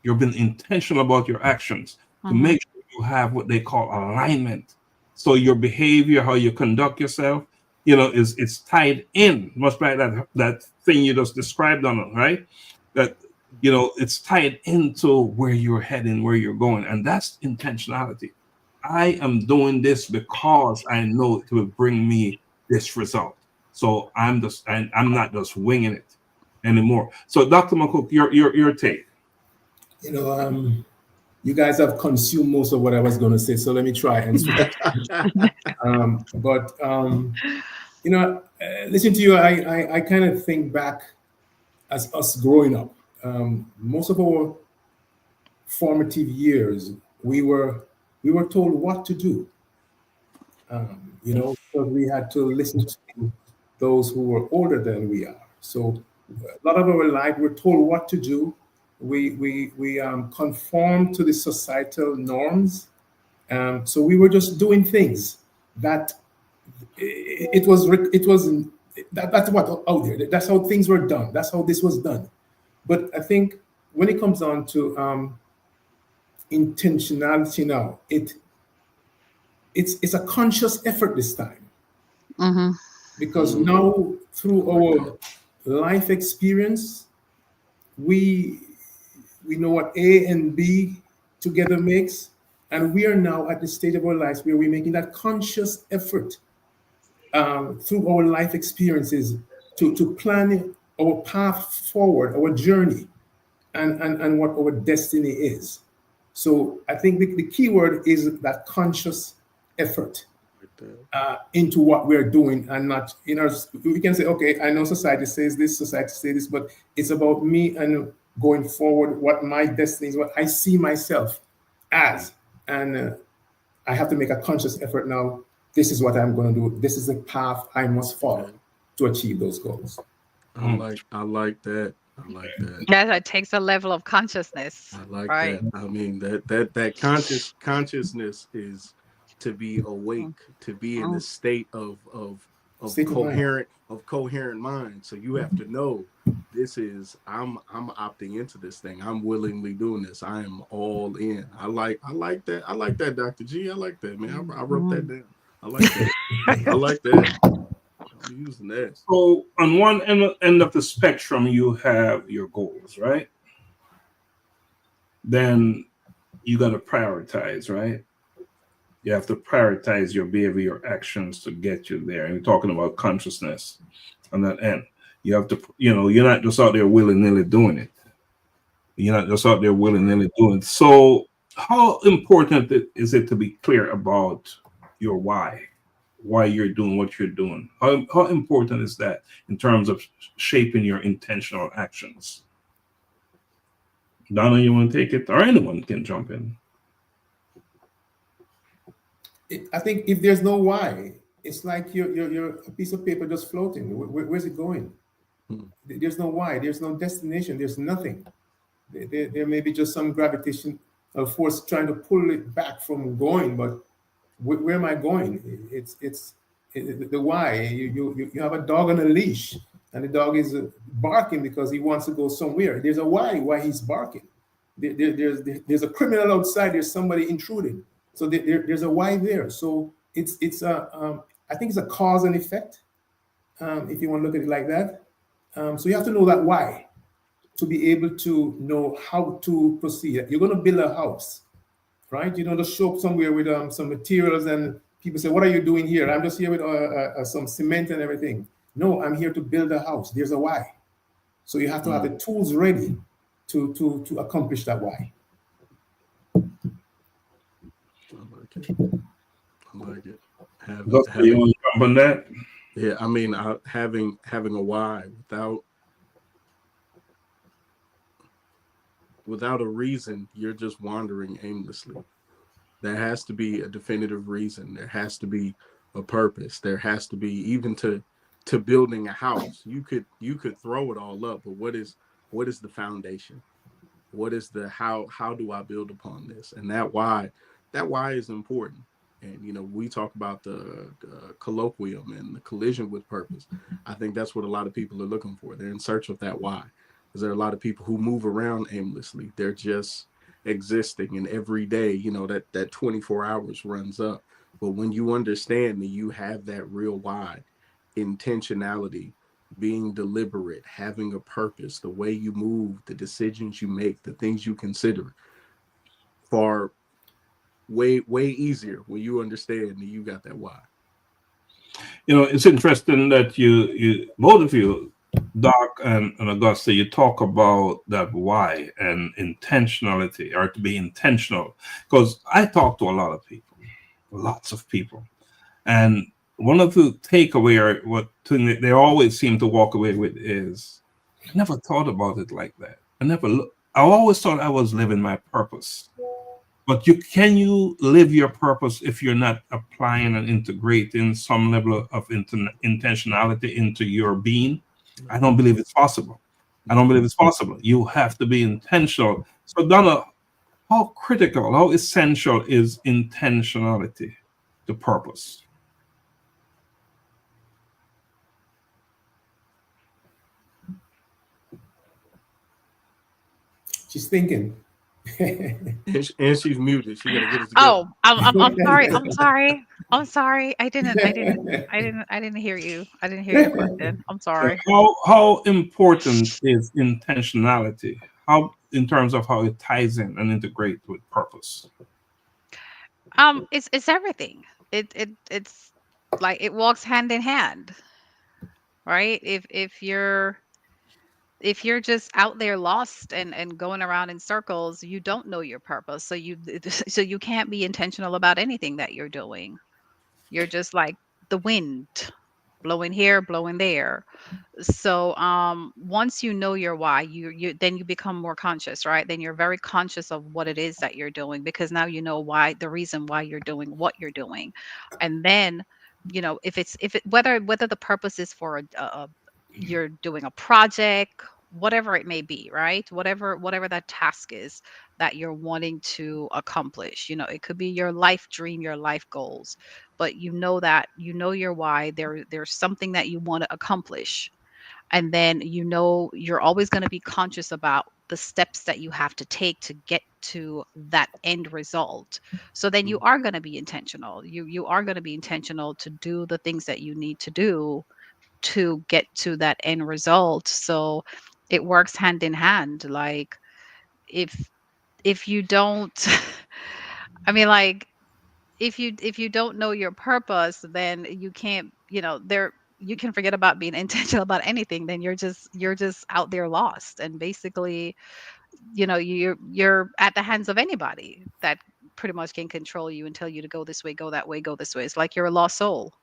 you've been intentional about your actions to Mhm. make sure you have what they call alignment. So your behavior, how you conduct yourself, is it's tied in, much like that thing you just described on it, right? That it's tied into where you're heading, where you're going, and that's intentionality. I am doing this because I know it will bring me this result. So I'm not just winging it anymore. So Dr. McCook, your take. You know, you guys have consumed most of what I was going to say, so let me try and switch. But listen to you, I kind of think back as us growing up. Most of our formative years, we were told what to do. Because we had to listen to those who were older than we are. So a lot of our life, we're told what to do. We conform to the societal norms. So we were just doing things that that's what out there. That's how things were done. That's how this was done. But I think when it comes on to intentionality now, it's a conscious effort this time, Mhm. because now through our life experience, we know what A and B together makes, and we are now at the stage of our lives where we're making that conscious effort through our life experiences to plan our path forward, our journey, and what our destiny is. So I think the key word is that conscious effort into what we're doing, and not, we can say, okay, I know society says this, but it's about me and going forward, what my destiny is, what I see myself as. And I have to make a conscious effort now. This is what I'm going to do. This is the path I must follow to achieve those goals. I like that. I like that. Yeah, that takes a level of consciousness, I like right? that. I mean that consciousness is to be awake, to be in the Mhm. state of State of mind. coherent mind. So you have to know this is I'm opting into this thing. I'm willingly doing this. I am all in. I like that. I like that, Dr. G. I like that, man. I wrote that Mhm. down. I like that. I like that. I'm using that. So on one end of the spectrum, you have your goals, right? Then you got to prioritize, right? You have to prioritize your behavior, your actions to get you there. And you're talking about consciousness on that end. You have to, you're not just out there willy nilly doing it. You're not just out there willy nilly doing it. So, how important is it to be clear about your why you're doing what you're doing? How important is that in terms of shaping your intentional actions? Donna, you want to take it, or anyone can jump in? I think if there's no why, it's like you're a piece of paper just floating. Where's it going? Hmm. There's no why. There's no destination. There's nothing. There may be just some gravitation force trying to pull it back from going, but where am I going? The why. You have a dog on a leash, and the dog is barking because he wants to go somewhere. There's a why he's barking. There's a criminal outside. There's somebody intruding. So there's a why there. So I think it's a cause and effect, if you want to look at it like that. So you have to know that why to be able to know how to proceed. You're going to build a house, right? You don't just show up somewhere with some materials and people say, "What are you doing here?" "I'm just here with some cement and everything." No, I'm here to build a house. There's a why. So you have to have the tools ready to accomplish that why. I like it. I like it. Doctor, you Having want to jump on that? Yeah, I mean, having a why without a reason, you're just wandering aimlessly. There has to be a definitive reason. There has to be a purpose. There has to be, even to building a house. You could throw it all up, but what is the foundation? What is the how do I build upon this? And that why is important. And we talk about the colloquium and the collision with purpose. I think that's what a lot of people are looking for. They're in search of that why. Because there are a lot of people who move around aimlessly. They're just existing, and every day, that 24 hours runs up. But when you understand that you have that real why, intentionality, being deliberate, having a purpose, the way you move, the decisions you make, the things you consider, far way easier when you understand that you got that why. It's interesting that you both of you, Doc and Augusta, you talk about that why and intentionality, or to be intentional. Because I talk to a lot of people, lots of people, and one of the takeaway, or what thing that they always seem to walk away with, is I never thought about it like that. I always thought I was living my purpose. But can you live your purpose if you're not applying and integrating some level of intentionality into your being? I don't believe it's possible. I don't believe it's possible. You have to be intentional. So, Donna, how critical, how essential is intentionality to purpose? She's thinking. And she's muted. She got to get it together. Oh, I'm sorry. I'm sorry. I'm sorry. I didn't hear you. I didn't hear your question. I'm sorry. How important is intentionality? How, in terms of how it ties in and integrates with purpose? It's everything. It's like it walks hand in hand, right? If you're just out there lost and going around in circles, you don't know your purpose. So you can't be intentional about anything that you're doing. You're just like the wind, blowing here, blowing there. So once you know your why, you then you become more conscious, right? Then you're very conscious of what it is that you're doing, because now you know why, the reason why you're doing what you're doing. And then if it whether the purpose is for you're doing a project, whatever it may be, right? Whatever that task is that you're wanting to accomplish. It could be your life dream, your life goals, but that your why. There's something that you want to accomplish, and then you're always going to be conscious about the steps that you have to take to get to that end result. So then you are going to be intentional. You are going to be intentional to do the things that you need to do to get to that end result. So it works hand in hand. Like, if you don't I mean, like, if you don't know your purpose, then you can't, there you can forget about being intentional about anything. Then you're just out there lost, and basically, you're at the hands of anybody that pretty much can control you and tell you to go this way, go that way, go this way. It's like you're a lost soul.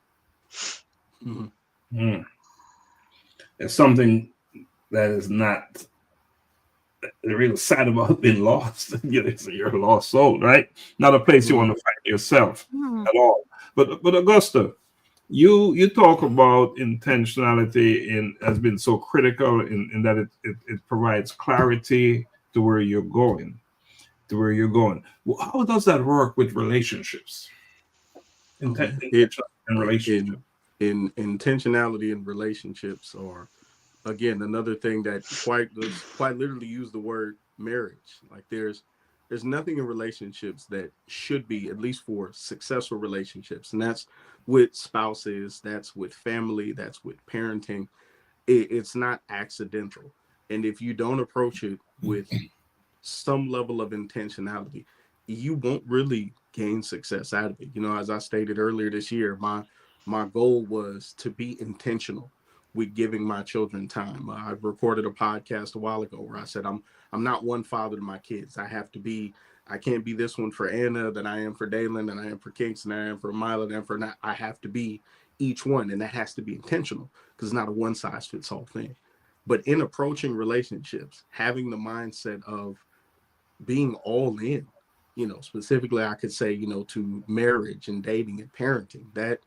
Mhm. Mm. It's something that is not really sad about being lost. You're a lost soul, right? Not a place you want to find yourself Hmm. at all. But Augusta, you talk about intentionality has been so critical in that it provides clarity to where you're going, Well, how does that work with relationships? Okay. Intentional and relationship. In intentionality in relationships, or again, another thing that let's quite literally use the word marriage. Like, there's nothing in relationships that should be, at least for successful relationships, and that's with spouses, that's with family, that's with parenting. It's not accidental. And if you don't approach it with some level of intentionality, you won't really gain success out of it. As I stated earlier this year, my goal was to be intentional with giving my children time. I recorded a podcast a while ago where I said I'm not one father to my kids. I can't be this one for Anna, than I am for Dalen, than I am for Kingston, than I am for Mila, than for not. I have to be each one, and that has to be intentional, because it's not a one size fits all thing. But in approaching relationships, having the mindset of being all in, specifically, I could say, to marriage and dating and parenting, that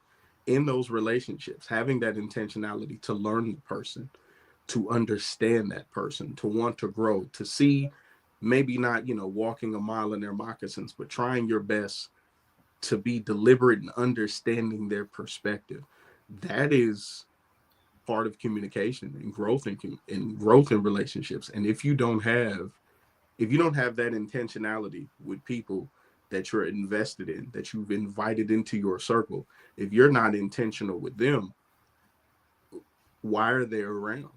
in those relationships, having that intentionality to learn the person, to understand that person, to want to grow, to see, maybe not, walking a mile in their moccasins, but trying your best to be deliberate and understanding their perspective. That is part of communication and growth in relationships. And if you don't have that intentionality with people that you're invested in, that you've invited into your circle, if you're not intentional with them, why are they around?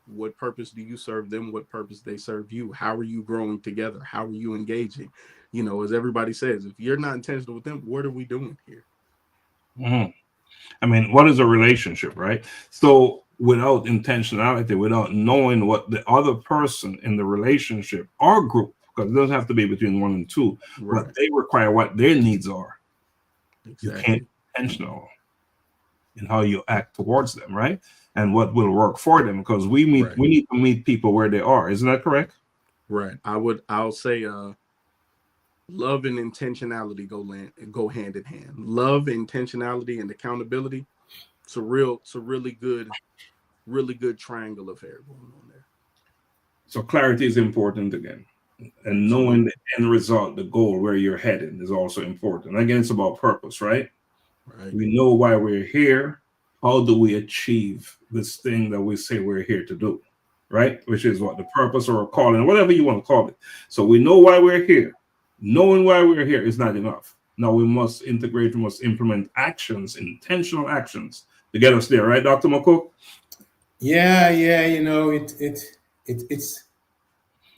What purpose do you serve them? What purpose they serve you? How are you growing together? How are you engaging? As everybody says, if you're not intentional with them, what are we doing here? Mhm. I mean, what is a relationship, right? So without intentionality, without knowing what the other person in the relationship or group, because it doesn't have to be between one and two, what Right. they require, what their needs are, you can't Exactly. be intentional in how you act towards them, right? And what will work for them, because we need Right. to meet people where they are. Isn't that correct? Right. I'll say love and intentionality go hand in hand. Love, intentionality, and accountability. It's a really good triangle affair going on there. So clarity is important again. And knowing Absolutely. the end result, the goal, where you're headed, is also important. Again, it's about purpose, right? Right. We know why we're here. How do we achieve this thing that we say we're here to do, right? Which is what the purpose or a calling, whatever you want to call it. So we know why we're here. Knowing why we're here is not enough. Now we must integrate, we must implement actions, intentional actions to get us there, right, Dr. McCook? Yeah,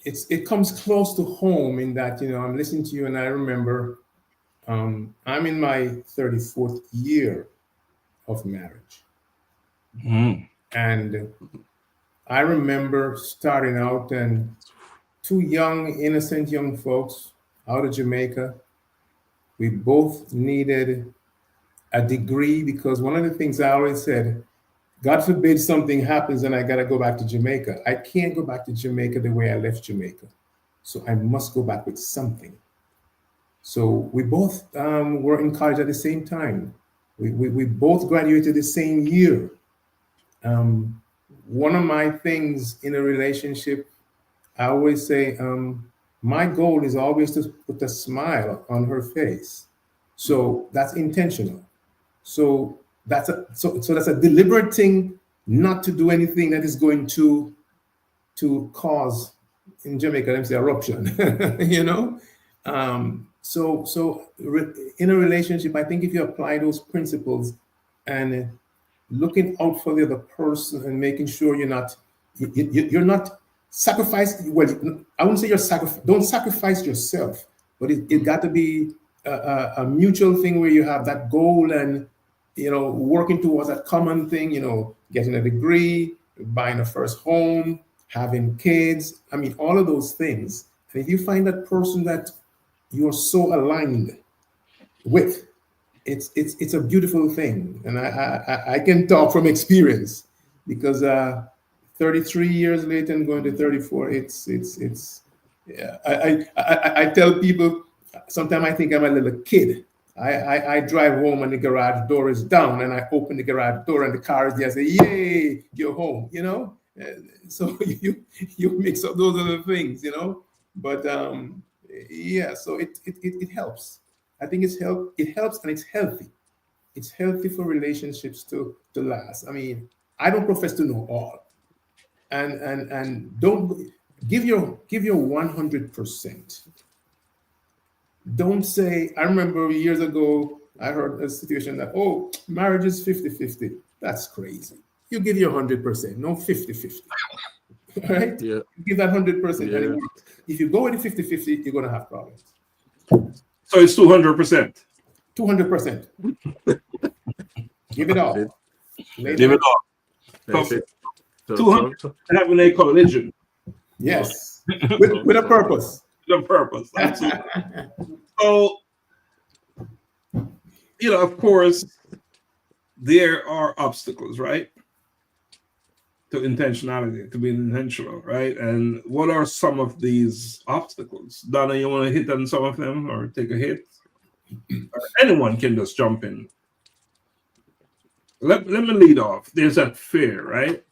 it comes close to home in that, I'm listening to you and I remember I'm in my 34th year of marriage. Mm. And I remember starting out, and two young, innocent young folks out of Jamaica. We both needed a degree, because one of the things I always said, God forbid something happens and I got to go back to Jamaica. I can't go back to Jamaica the way I left Jamaica. So I must go back with something. So we both were in college at the same time. We both graduated the same year. Um, one of my things in a relationship, I always say, my goal is always to put a smile on her face. So that's intentional. So that's a deliberate thing, not to do anything that is going to cause, in Jamaica, let me say, eruption. You know. In a relationship, I think if you apply those principles and looking out for the other person and making sure you're not sacrificing. Well, I wouldn't say don't sacrifice yourself, but it got to be a mutual thing where you have that goal and, you know, working towards that common thing, you know, getting a degree, buying a first home, having kids. I mean, all of those things. And if you find that person that you're so aligned with, it's a beautiful thing. And I can talk from experience, because 33 years later and going to 34, yeah. I tell people sometimes I think I'm a little kid. I drive home and the garage door is down, and I open the garage door and the car is there. I say, "Yay, you're home!" You know. So you mix up those other things, you know. But yeah, so it helps. I think it helps, and it's healthy. It's healthy for relationships to last. I mean, I don't profess to know all, and don't give your 100%. Don't say, I remember years ago, I heard a situation that, oh, marriage is 50-50. That's crazy. You give your 100%, no 50-50. Right? Yeah. Give that 100%. Yeah. And it works. If you go with 50-50, you're going to have problems. So it's 200%. 200%. Give it all. Give it all. That's it. 200 having a collision. Yes. With a purpose. The purpose. Absolutely. So, you know, of course, there are obstacles, right? To intentionality, to being intentional, right? And what are some of these obstacles? Donna, you want to hit on some of them or take a hit? Or anyone can just jump in. Let me lead off. There's that fear, right?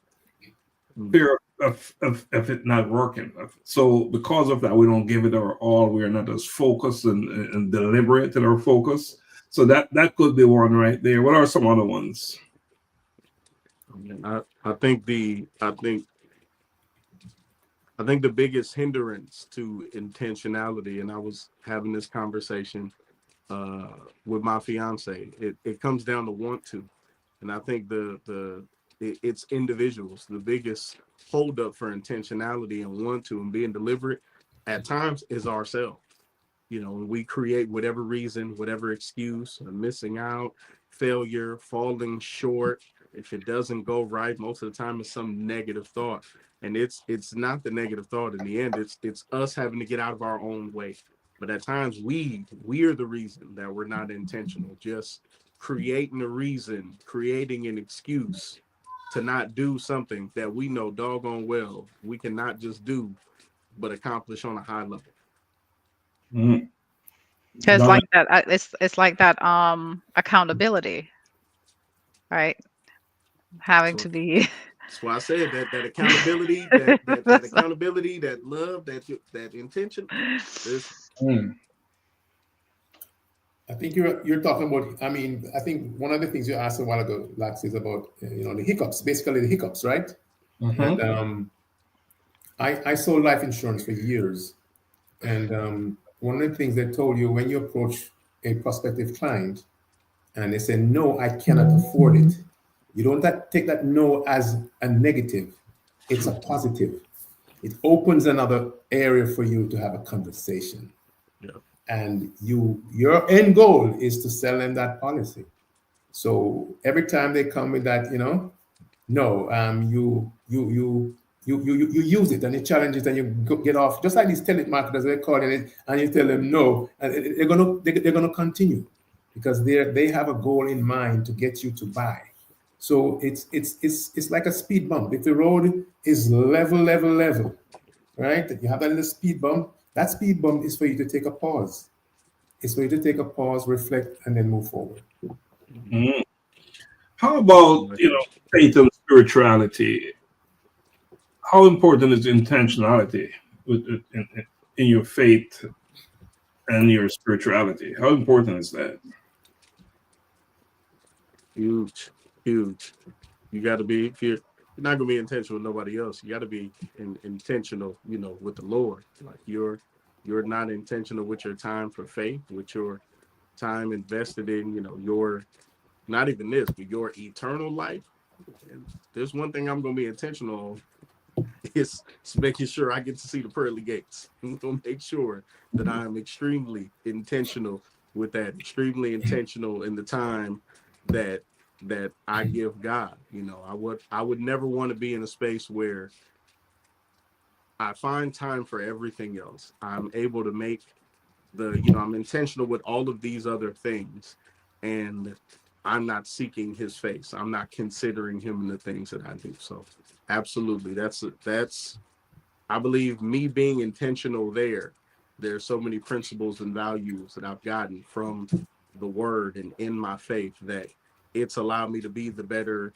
Fear of it not working. So because of that, we don't give it our all. We're not as focused and deliberate in our focus. So that could be one right there. What are some other ones? I think the biggest hindrance to intentionality, and I was having this conversation with my fiance, it comes down to want to. And I think it's individuals. The biggest holdup for intentionality and want to and being deliberate at times is ourselves. You know, we create whatever reason, whatever excuse, missing out, failure, falling short. If it doesn't go right, most of the time it's some negative thought. And it's not the negative thought in the end. It's us having to get out of our own way. But at times we're the reason that we're not intentional. Just creating a reason, creating an excuse to not do something that we know doggone well we cannot just do, but accomplish on a high level. Mm-hmm. It's like that. It's like that. Accountability, right? Having to be. That's why I said that accountability, that accountability, that love, that intention. I think you're talking about. I mean, I think one of the things you asked a while ago, Lax, is about the hiccups. Basically, the hiccups, right? Mm-hmm. And I sold life insurance for years, and one of the things they told you when you approach a prospective client, and they say, "No, I cannot afford it." You don't take that no as a negative. It's a positive. It opens another area for you to have a conversation. Yeah. And your end goal is to sell them that policy. So every time they come with that, you use it and you challenge it and you get off, just like these telemarketers, they're calling it, and you tell them no, and they're gonna continue because they have a goal in mind to get you to buy. So it's like a speed bump. If the road is level, right? You have that little speed bump. That speed bump is for you to take a pause. It's for you to take a pause, reflect, and then move forward. Mm-hmm. How about faith and spirituality? how important is intentionality in your faith and your spirituality? How important is that? Huge, huge. You got to be, if you're not gonna be intentional with nobody else, you got to be intentional, with the Lord. Like you're not intentional with your time for faith, with your time invested in, your, not even this, but your eternal life. And there's one thing I'm gonna be intentional on. It's making sure I get to see the pearly gates. I'm gonna make sure that I'm extremely intentional with that, extremely intentional in the time that I give God. I would never want to be in a space where I find time for everything else. I'm able to make I'm intentional with all of these other things, and I'm not seeking his face. I'm not considering him in the things that I do. So absolutely, that's I believe me being intentional there. There's so many principles and values that I've gotten from the word and in my faith that it's allowed me to be the better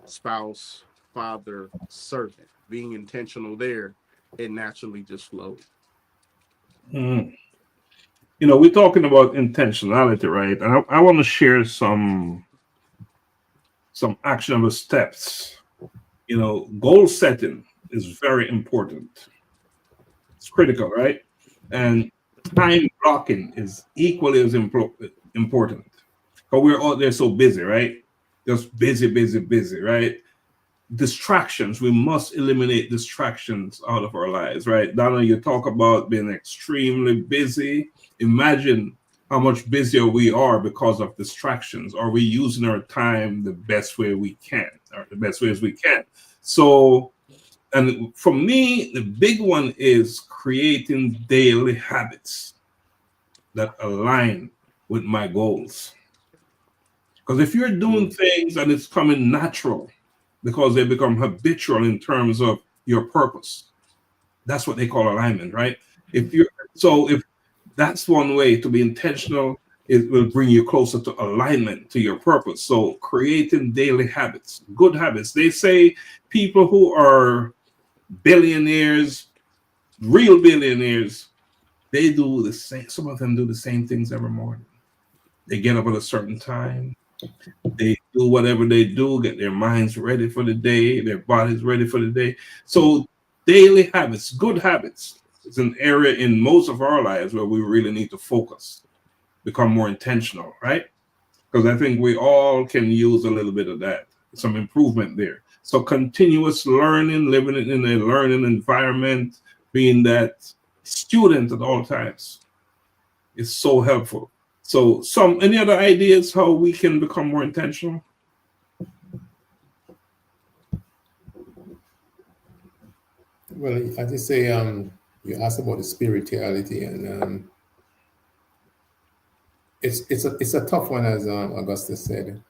spouse, father, servant. Being intentional there, it naturally just flows. Mm. We're talking about intentionality, right? And I want to share some actionable steps. Goal setting is very important. It's critical, right? And time blocking is equally as important. Because we're out there so busy, right? Just busy, busy, busy, right? Distractions. We must eliminate distractions out of our lives, right? Donna, you talk about being extremely busy. Imagine how much busier we are because of distractions. Are we using our time the best way we can, or the best way as we can? So, and for me, the big one is creating daily habits that align with my goals. Because if you're doing things and it's coming natural, because they become habitual in terms of your purpose, that's what they call alignment, right? If that's one way to be intentional, it will bring you closer to alignment to your purpose. So creating daily habits, good habits. They say people who are billionaires, real billionaires, they do the same. Some of them do the same things every morning. They get up at a certain time. They do whatever they do, get their minds ready for the day, their bodies ready for the day. So daily habits, good habits, is an area in most of our lives where we really need to focus, become more intentional, right? Because I think we all can use a little bit of that, some improvement there. So continuous learning, living in a learning environment, being that student at all times is so helpful. So any other ideas how we can become more intentional? Well, I just say, you asked about the spirituality, and it's a tough one, as Augustus said.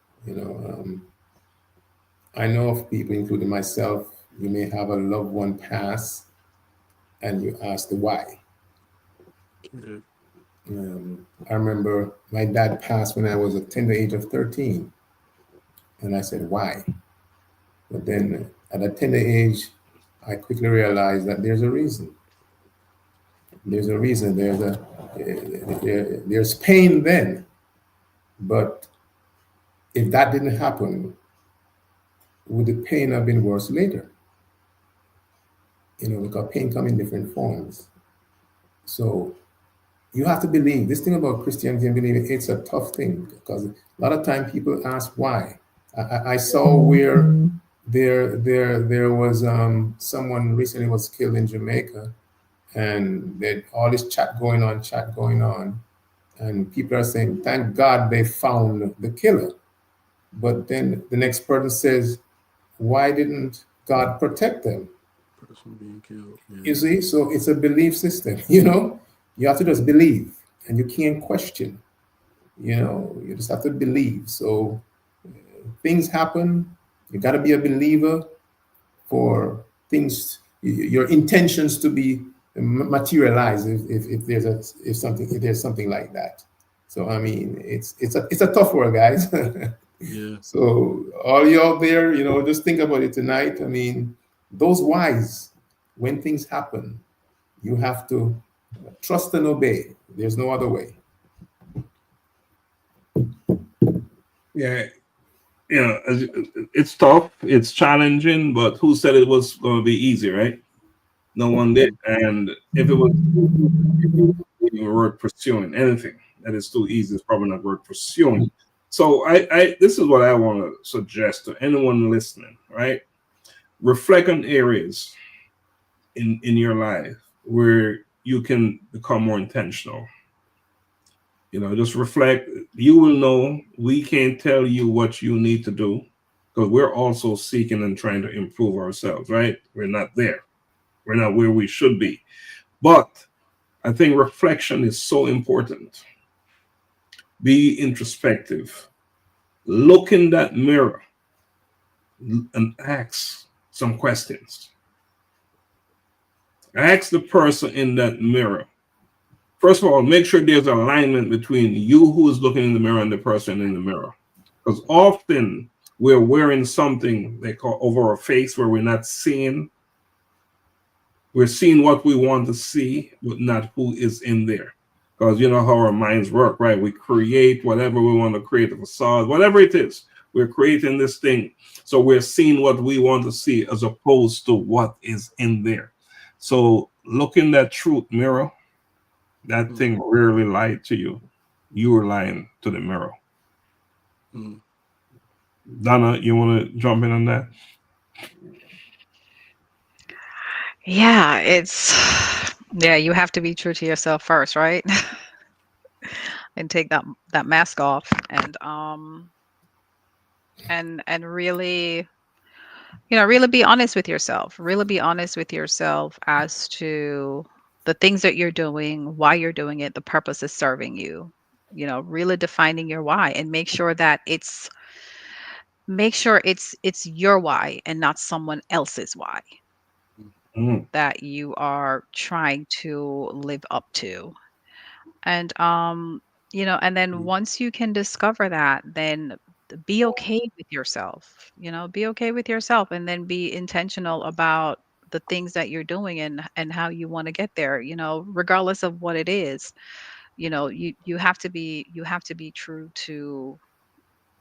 I know of people, including myself. You may have a loved one pass, and you ask the why. I remember my dad passed when I was at the tender age of 13, and I said, "Why?" But then, at a tender age, I quickly realized that there's a reason. There's a reason. There's pain then, but if that didn't happen, would the pain have been worse later? Because pain comes in different forms. So you have to believe. This thing about Christianity and believing, it's a tough thing, because a lot of time people ask why. I saw where there was someone recently was killed in Jamaica, and there's all this chat going on, and people are saying, thank God they found the killer. But then the next person says, why didn't God protect them? Person being killed. Yeah. You see, so it's a belief system. You have to just believe, and you can't question. You just have to believe. So things happen. You got to be a believer for things, your intentions to be materialized. If there's something like that. So I mean, it's a tough world, guys. Yeah. So all you out there, just think about it tonight. I mean, those whys, when things happen, you have to trust and obey. There's no other way. Yeah, it's tough, it's challenging, but who said it was going to be easy, right? No one did. And if it was worth pursuing anything that is too easy, it's probably not worth pursuing. So I this is what I want to suggest to anyone listening, right? Reflect on areas in your life where you can become more intentional. Just reflect. You will know. We can't tell you what you need to do because we're also seeking and trying to improve ourselves, right? We're not there. We're not where we should be. But I think reflection is so important. Be introspective. Look in that mirror and ask some questions. Ask the person in that mirror. First of all, make sure there's alignment between you who is looking in the mirror and the person in the mirror. Because often we're wearing something they call over our face where we're not seeing. We're seeing what we want to see, but not who is in there. Because you know how our minds work, right? We create whatever we want to create, a facade, whatever it is. We're creating this thing. So we're seeing what we want to see as opposed to what is in there. So look in that truth mirror. That thing rarely lied to you. You were lying to the mirror. Donna, you want to jump in on that? Yeah, you have to be true to yourself first, right? And take that mask off and really, really be honest with yourself. Really be honest with yourself as to the things that you're doing, why you're doing it, the purpose is serving you. Really defining your why, and make sure it's your why and not someone else's why that you are trying to live up to. And and then once you can discover that, then be okay with yourself. Be okay with yourself, and then be intentional about the things that you're doing and how you want to get there, regardless of what it is. You have to be true to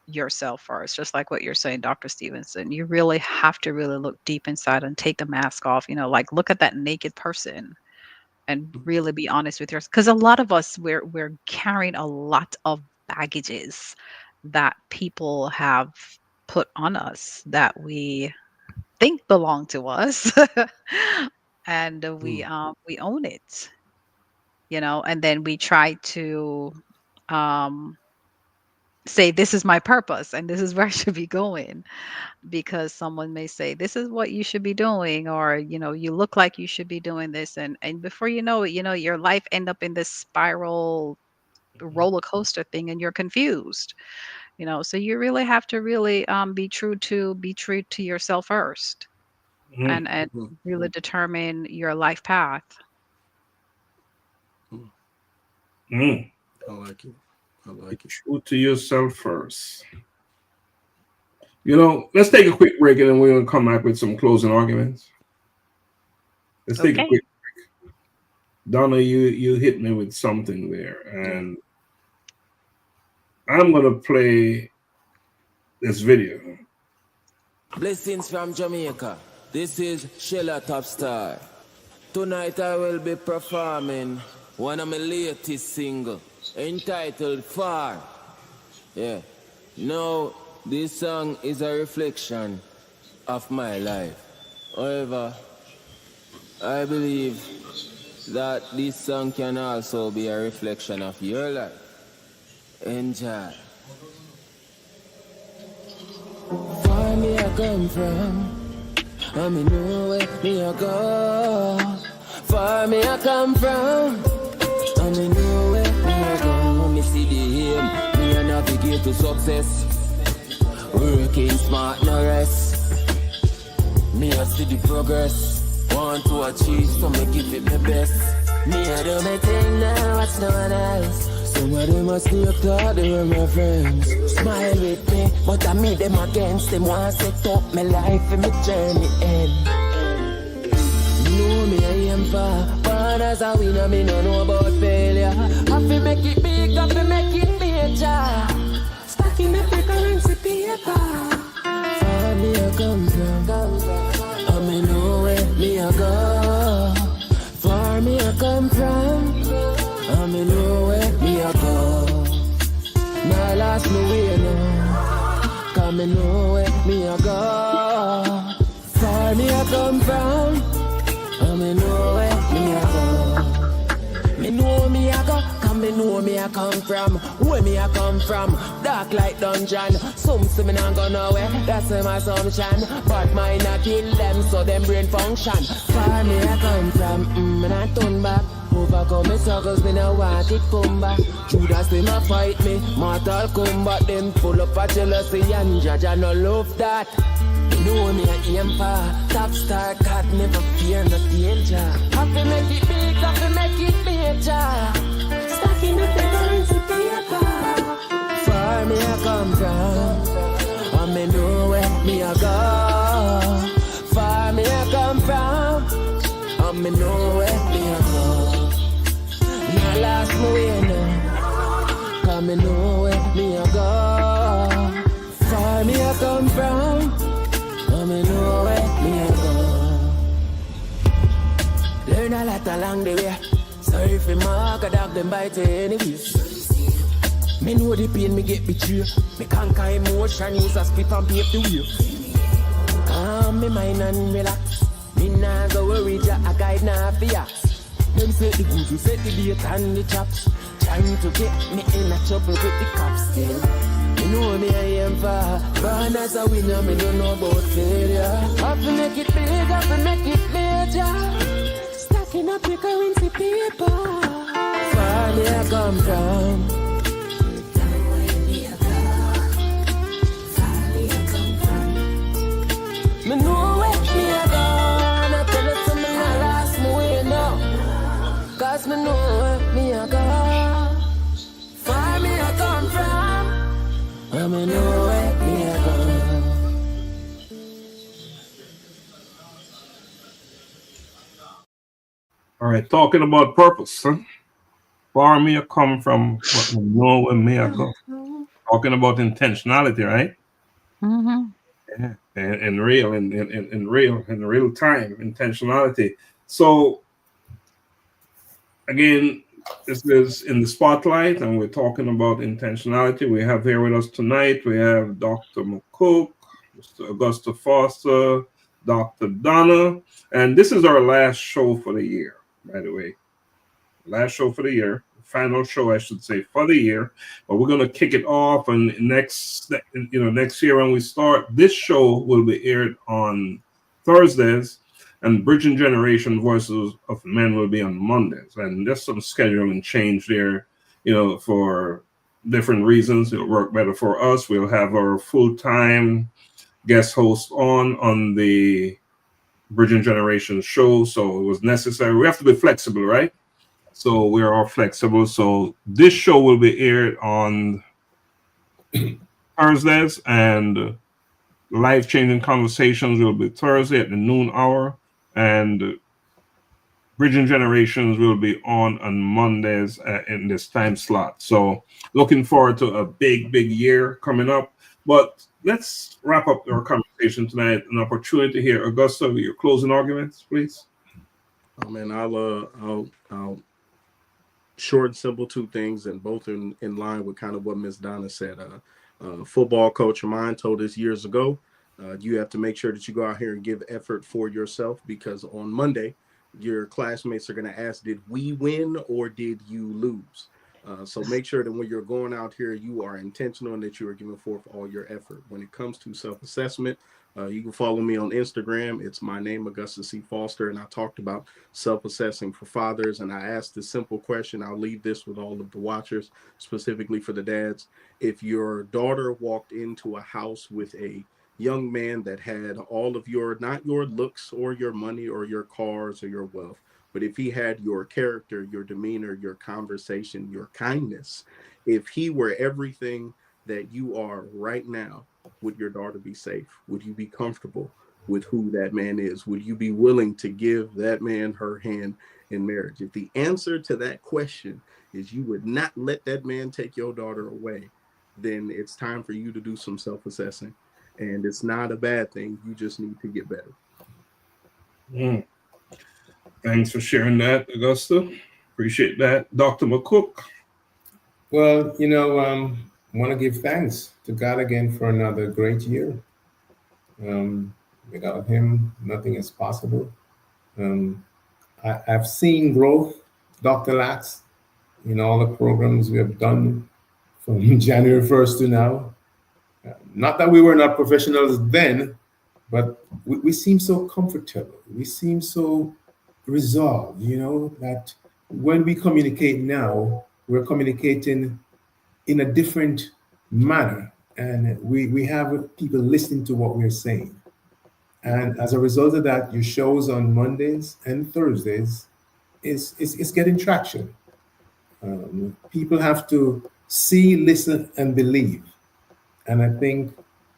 yourself first, just like what you're saying, Dr. Stephenson. You really have to really look deep inside and take the mask off, like look at that naked person and really be honest with yourself. Because a lot of us, we're carrying a lot of baggages that people have put on us that we think belong to us. And we own it, and then we try to say this is my purpose and this is where I should be going, because someone may say this is what you should be doing, or you look like you should be doing this, and before you know it, your life end up in this spiral roller coaster thing, and you're confused. So you really have to really be true to yourself first. And really determine your life path. I like it. True to yourself first. Let's take a quick break, and then we're going to come back with some closing arguments. Let's take a quick break. Donna, you hit me with something there, and I'm going to play this video. Blessings from Jamaica. This is Sheila Topstar. Tonight I will be performing one of my latest singles entitled Far. Now, this song is a reflection of my life. However, I believe that this song can also be a reflection of your life. Enjoy. Far me I come from, I me know where me I go. Far me I come from, I me know where me I go. Me see the aim, me I navigate to success. Working smart, no rest. Me I see the progress. Want to achieve, so me give it my best. Me I do my thing now, watch no one else. Some of them must be thought they were my friends. Smile with me, but I meet them against them. Want to set up my life and my journey end. know me I am for. Born as a winner, me no know about failure. Have to make it big, have to make it major. Stacking up the currency paper. Far me I come from, I me know where me I go. Far me I come from, I me know where me I go. Now last me way now, cause me know where me I go. Far me I come from, I me know where me I go. Me know me I go, cause me know me I come from. Where me I come from, dark like dungeon. Some say me not go nowhere, that's my assumption. But mine I kill them, so them brain function. Far me I come from, me not turn back. Overcome me struggles, me no want it come back. Judas them a fight me, mortal combat. Them full up of jealousy and judge, I no love that. Me know me a aim for top star cat, never fear no danger. Have to make it big, have to make it major. Stacking up the currency paper. Far me I come from, and me know where me a go. Far me I come from, and me know where me a go. Now last me way now, cause me know where me a go. Far me I come from, and me know where me a go. Learn a lot along the way. Sorry for mark a dog, them bite anyways. Me know the pain me get betrayed. Me conquer emotion, use a spit and pave the way. Calm me mind and relax. Me nah go worry, I guide nah fear. Them set the good, you set the date and the chops. Trying to get me in a trouble with the cops still. You know me I am for. Born as a winner, me don't know about failure. Have to make it big, have to make it major. Stacking up the currency paper. Far me I come from. Me know where me a go, and I tell you to me not last me way now. Cause me know where me a go. Far me a come from, and me know where me a go. All right, talking about purpose, huh? Far me I come from, but I know where me I go. Talking about intentionality, right? Mm-hmm. Yeah, and real, in real time, intentionality. So again, this is in the spotlight, and we're talking about intentionality. We have here with us tonight, we have Dr. McCook, Mr. Augusta Foster, Dr. Donna, and this is our last show for the year, by the way. Last show for the year, final show, I should say, for the year. But we're going to kick it off, and next year when we start, this show will be aired on Thursdays, and Bridging Generation Voices of Men will be on Mondays. And there's some scheduling change there, for different reasons. It'll work better for us. We'll have our full-time guest host on the Bridging Generation show, so it was necessary. We have to be flexible, right? So we're all flexible. So this show will be aired on Thursdays, and Life-Changing Conversations will be Thursday at the noon hour, and Bridging Generations will be on Mondays in this time slot. So looking forward to a big year coming up. But let's wrap up our conversation tonight. An opportunity here. Augusta, with your closing arguments, please. Oh man, I'll short and simple two things, and both in line with kind of what Miss Donna said. Football coach of mine told us years ago, you have to make sure that you go out here and give effort for yourself, because on Monday, your classmates are going to ask, did we win or did you lose? So make sure that when you're going out here, you are intentional and that you are giving forth all your effort. When it comes to self-assessment, you can follow me on Instagram. It's my name, Augusta C. Foster, and I talked about self-assessing for fathers, and I asked the simple question. I'll leave this with all of the watchers, specifically for the dads. If your daughter walked into a house with a young man that had all of your, not your looks or your money or your cars or your wealth, but if he had your character, your demeanor, your conversation, your kindness, if he were everything that you are right now, would your daughter be safe? Would you be comfortable? with who that man is? Would you be willing to give that man her hand in marriage? If the answer to that question is you would not let that man take your daughter away, then it's time for you to do some self-assessing. And it's not a bad thing. You just need to get better. Mm. Thanks for sharing that, Augusta. Appreciate that. Dr. McCook. Well, I want to give thanks to God again for another great year. Without him, nothing is possible. I've seen growth, Dr. Lax, in all the programs we have done from January 1st to now. Not that we were not professionals then, but we seem so comfortable. We seem so resolved, that when we communicate now, we're communicating in a different manner. And we have people listening to what we're saying. And as a result of that, your shows on Mondays and Thursdays is getting traction. People have to see, listen, and believe. And I think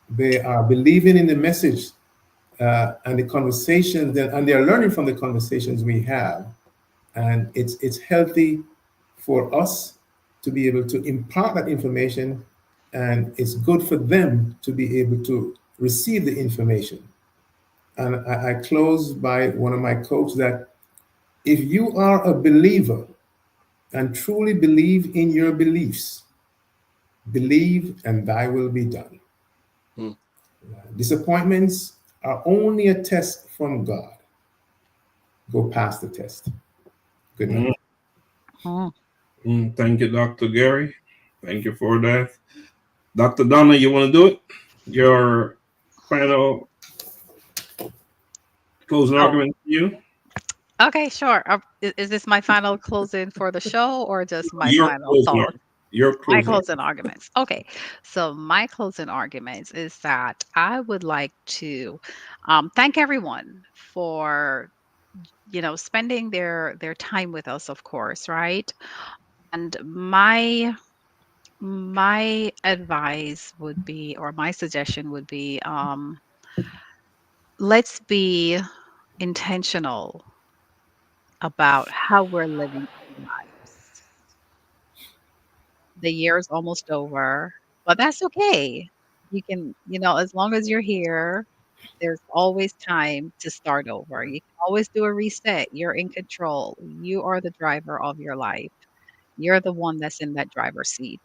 they are believing in the message and the conversations, and they're learning from the conversations we have. And it's healthy for us to be able to impart that information, and it's good for them to be able to receive the information. And I close by one of my quotes that if you are a believer and truly believe in your beliefs, believe and thy will be done. Disappointments are only a test from God. Go past the test. Good night. Thank you, Dr. Gary. Thank you for that. Dr. Donna, you want to do it? Your final closing argument for you? Okay, sure. Is this my final closing for the show or just my Your final closing thought? argument. Your My closing closing arguments. Okay, so my closing arguments is that I would like to thank everyone for spending their time with us, of course, right? And my advice would be, or my suggestion would be, let's be intentional about how we're living our lives. The year's almost over, but that's okay. You can, as long as you're here, there's always time to start over. You can always do a reset. You're in control. You are the driver of your life. You're the one that's in that driver's seat.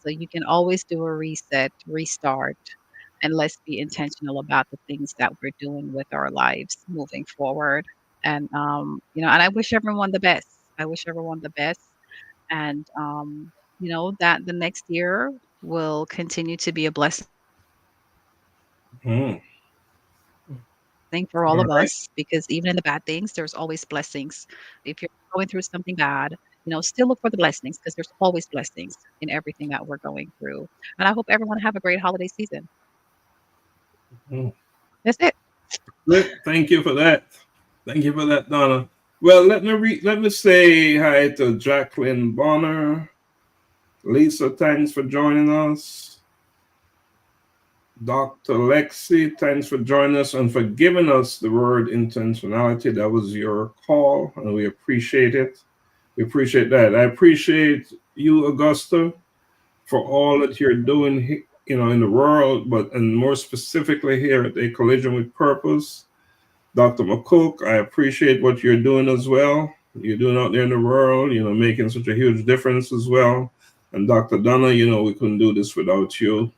So you can always do a reset, restart, and let's be intentional about the things that we're doing with our lives moving forward. And and I wish everyone the best. I wish everyone the best, and that the next year will continue to be a blessing Mm. for all All of right. us, because even in the bad things, there's always blessings. If you're going through something bad, still look for the blessings, because there's always blessings in everything that we're going through. And I hope everyone have a great holiday season. Mm. That's it. Good. Thank you for that. Thank you for that, Donna. Well, let me say hi to Jacqueline Bonner. Lisa, thanks for joining us. Dr. Lexi, thanks for joining us and for giving us the word intentionality. That was your call, and we appreciate it. We appreciate that. I appreciate you, Augusta, for all that you're doing, in the world, and more specifically here at A Collision with Purpose. Dr. McCook, I appreciate what you're doing as well. You're doing out there in the world, making such a huge difference as well. And Dr. Donna, we couldn't do this without you.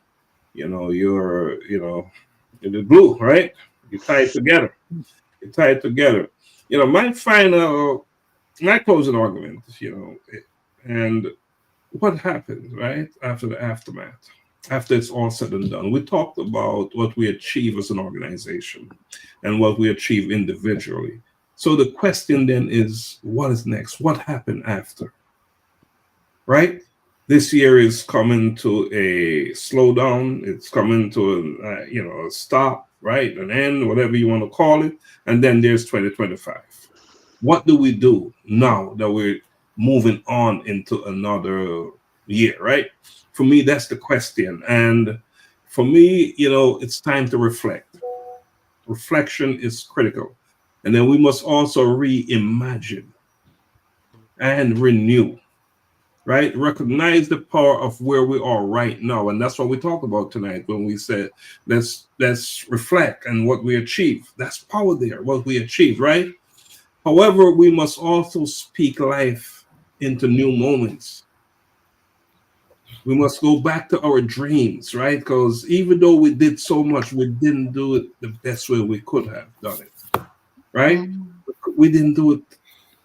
You're the glue, right? You tie it together. You tie it together. My closing argument, and what happens, right, after the aftermath, after it's all said and done. We talked about what we achieve as an organization and what we achieve individually. So the question then is, what is next? What happened after? Right? This year is coming to a slowdown. It's coming to a stop, right? An end, whatever you want to call it. And then there's 2025. What do we do now that we're moving on into another year, right? For me, that's the question. And for me, it's time to reflect. reflection is critical. And then we must also reimagine and renew, right? Recognize the power of where we are right now. And that's what we talked about tonight when we said, let's reflect and what we achieve. That's power there, what we achieve, right? However, we must also speak life into new moments. We must go back to our dreams, right? Because even though we did so much, we didn't do it the best way we could have done it, right? We didn't do it.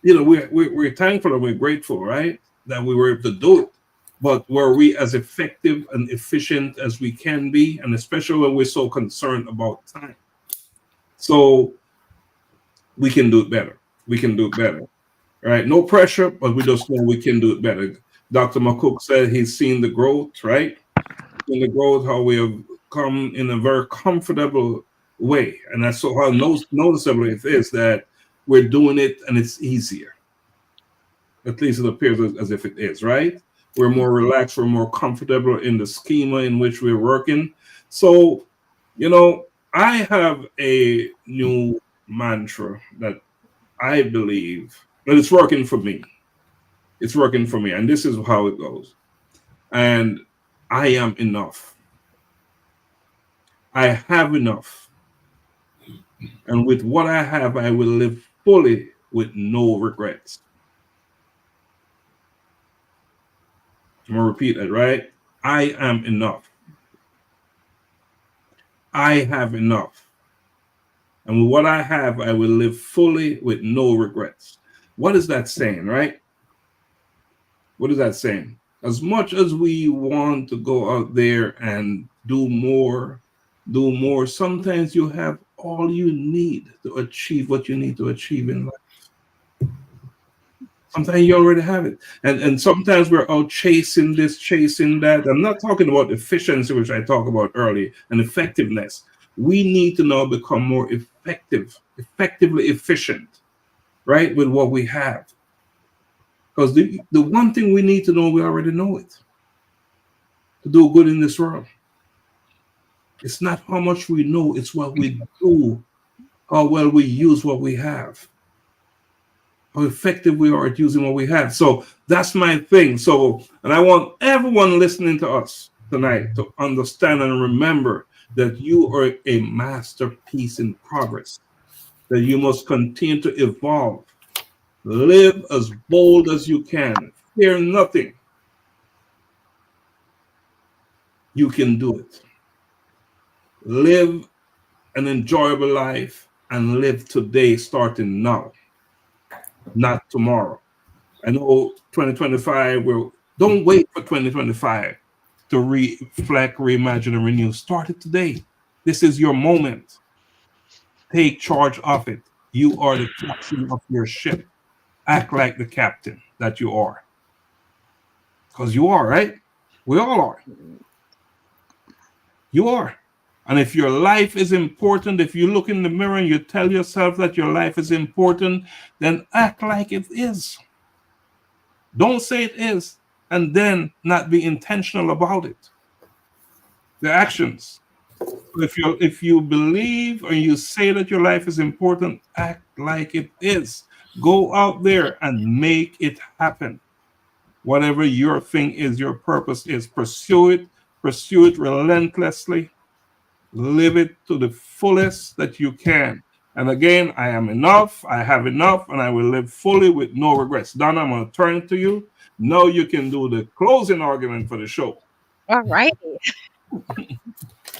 You know, we're thankful and we're grateful, right, that we were able to do it. But were we as effective and efficient as we can be? And especially when we're so concerned about time. So we can do it better. We can do it better, right? No pressure, but we just know we can do it better. Dr. McCook said he's seen the growth, right? In the growth, how we have come in a very comfortable way. And that's so how noticeable it is that we're doing it and it's easier. At least it appears as if it is, right? We're more relaxed, we're more comfortable in the schema in which we're working. So, you know, I have a new mantra that I believe that it's working for me. It's working for me. And this is how it goes. And I am enough. I have enough. And with what I have, I will live fully with no regrets. I'm going to repeat that, right? I am enough. I have enough. And with what I have, I will live fully with no regrets. What is that saying, right? What is that saying? As much as we want to go out there and do more, sometimes you have all you need to achieve what you need to achieve in life. Sometimes you already have it. And sometimes we're out chasing this, chasing that. I'm not talking about efficiency, which I talked about earlier, and effectiveness. We need to now become more effectively efficient, right, with what we have. Because the one thing we need to know, we already know it. To do good in this world. It's not how much we know, it's what we do, how well we use what we have, how effective we are at using what we have. So that's my thing. So, and I want everyone listening to us tonight to understand and remember that you are a masterpiece in progress, that you must continue to evolve. Live as bold as you can. Fear nothing. You can do it. Live an enjoyable life and live today, starting now, not tomorrow. I know 2025, don't wait for 2025 to reflect, reimagine, and renew. Start it today. This is your moment. Take charge of it. You are the captain of your ship. Act like the captain that you are. Because you are, right? We all are. You are. And if your life is important, if you look in the mirror and you tell yourself that your life is important, then act like it is. Don't say it is and then not be intentional about it. The actions. If you believe or you say that your life is important, act like it is. Go out there and make it happen. Whatever your thing is, your purpose is, pursue it relentlessly. Live it to the fullest that you can. And again, I am enough, I have enough, and I will live fully with no regrets. Donna, I'm going to turn it to you. Now you can do the closing argument for the show. All right.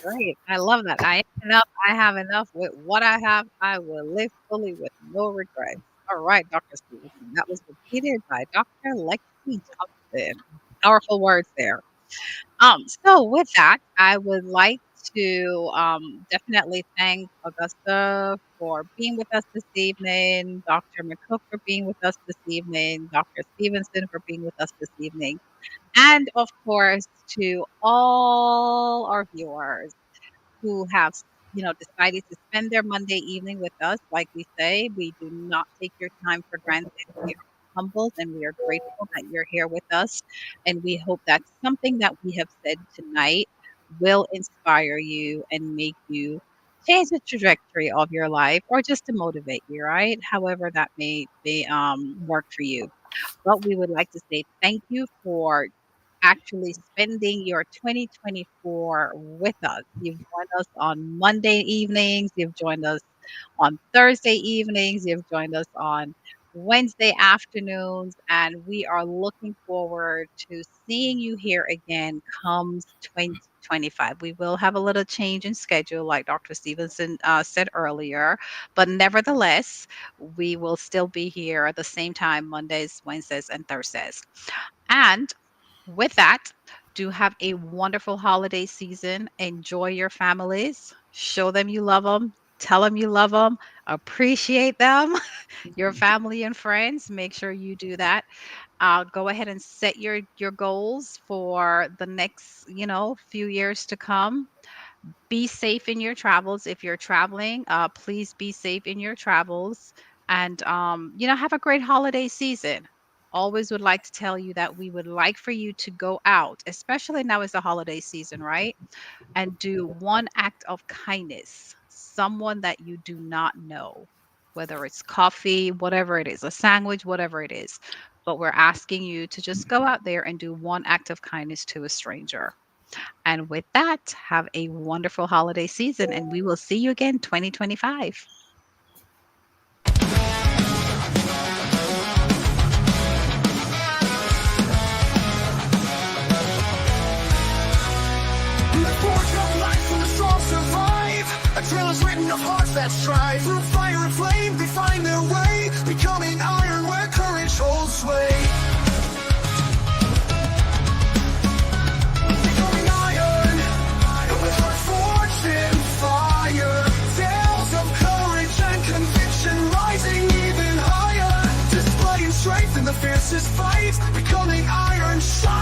Great. I love that. I am enough. I have enough. With what I have, I will live fully with no regrets. All right, Dr. Stephenson. That was repeated by Dr. Laxley W. Powerful words there. So with that, I would like to definitely thank Augusta for being with us this evening, Dr. McCook for being with us this evening, Dr. Stephenson for being with us this evening, and of course to all our viewers who have decided to spend their Monday evening with us. Like we say, we do not take your time for granted. We are humbled and we are grateful that you're here with us. And we hope that something that we have said tonight will inspire you and make you change the trajectory of your life or just to motivate you, right? However that may work for you. But we would like to say thank you for actually spending your 2024 with us. You've joined us on Monday evenings, you've joined us on Thursday evenings, you've joined us on Wednesday afternoons, and we are looking forward to seeing you here again comes 2025. We will have a little change in schedule, like Dr. Stephenson said earlier, but nevertheless, we will still be here at the same time Mondays, Wednesdays, and Thursdays. And with that, do have a wonderful holiday season. Enjoy your families. Show them you love them. Tell them you love them. Appreciate them. Your family and friends. Make sure you do that. Go ahead and set your goals for the next few years to come. Be safe in your travels. If you're traveling, please be safe in your travels, and have a great holiday season. Always would like to tell you that we would like for you to go out, especially now is the holiday season, right? And do one act of kindness, someone that you do not know, whether it's coffee, whatever it is, a sandwich, whatever it is. But we're asking you to just go out there and do one act of kindness to a stranger. And with that, have a wonderful holiday season, and we will see you again 2025. Adrenaline's written of hearts that strive. Through fire and flame, they find their way. Becoming iron where courage holds sway. Becoming iron, with heart forged in fire. Tales of courage and conviction rising even higher. Displaying strength in the fiercest fight. Becoming iron, shine.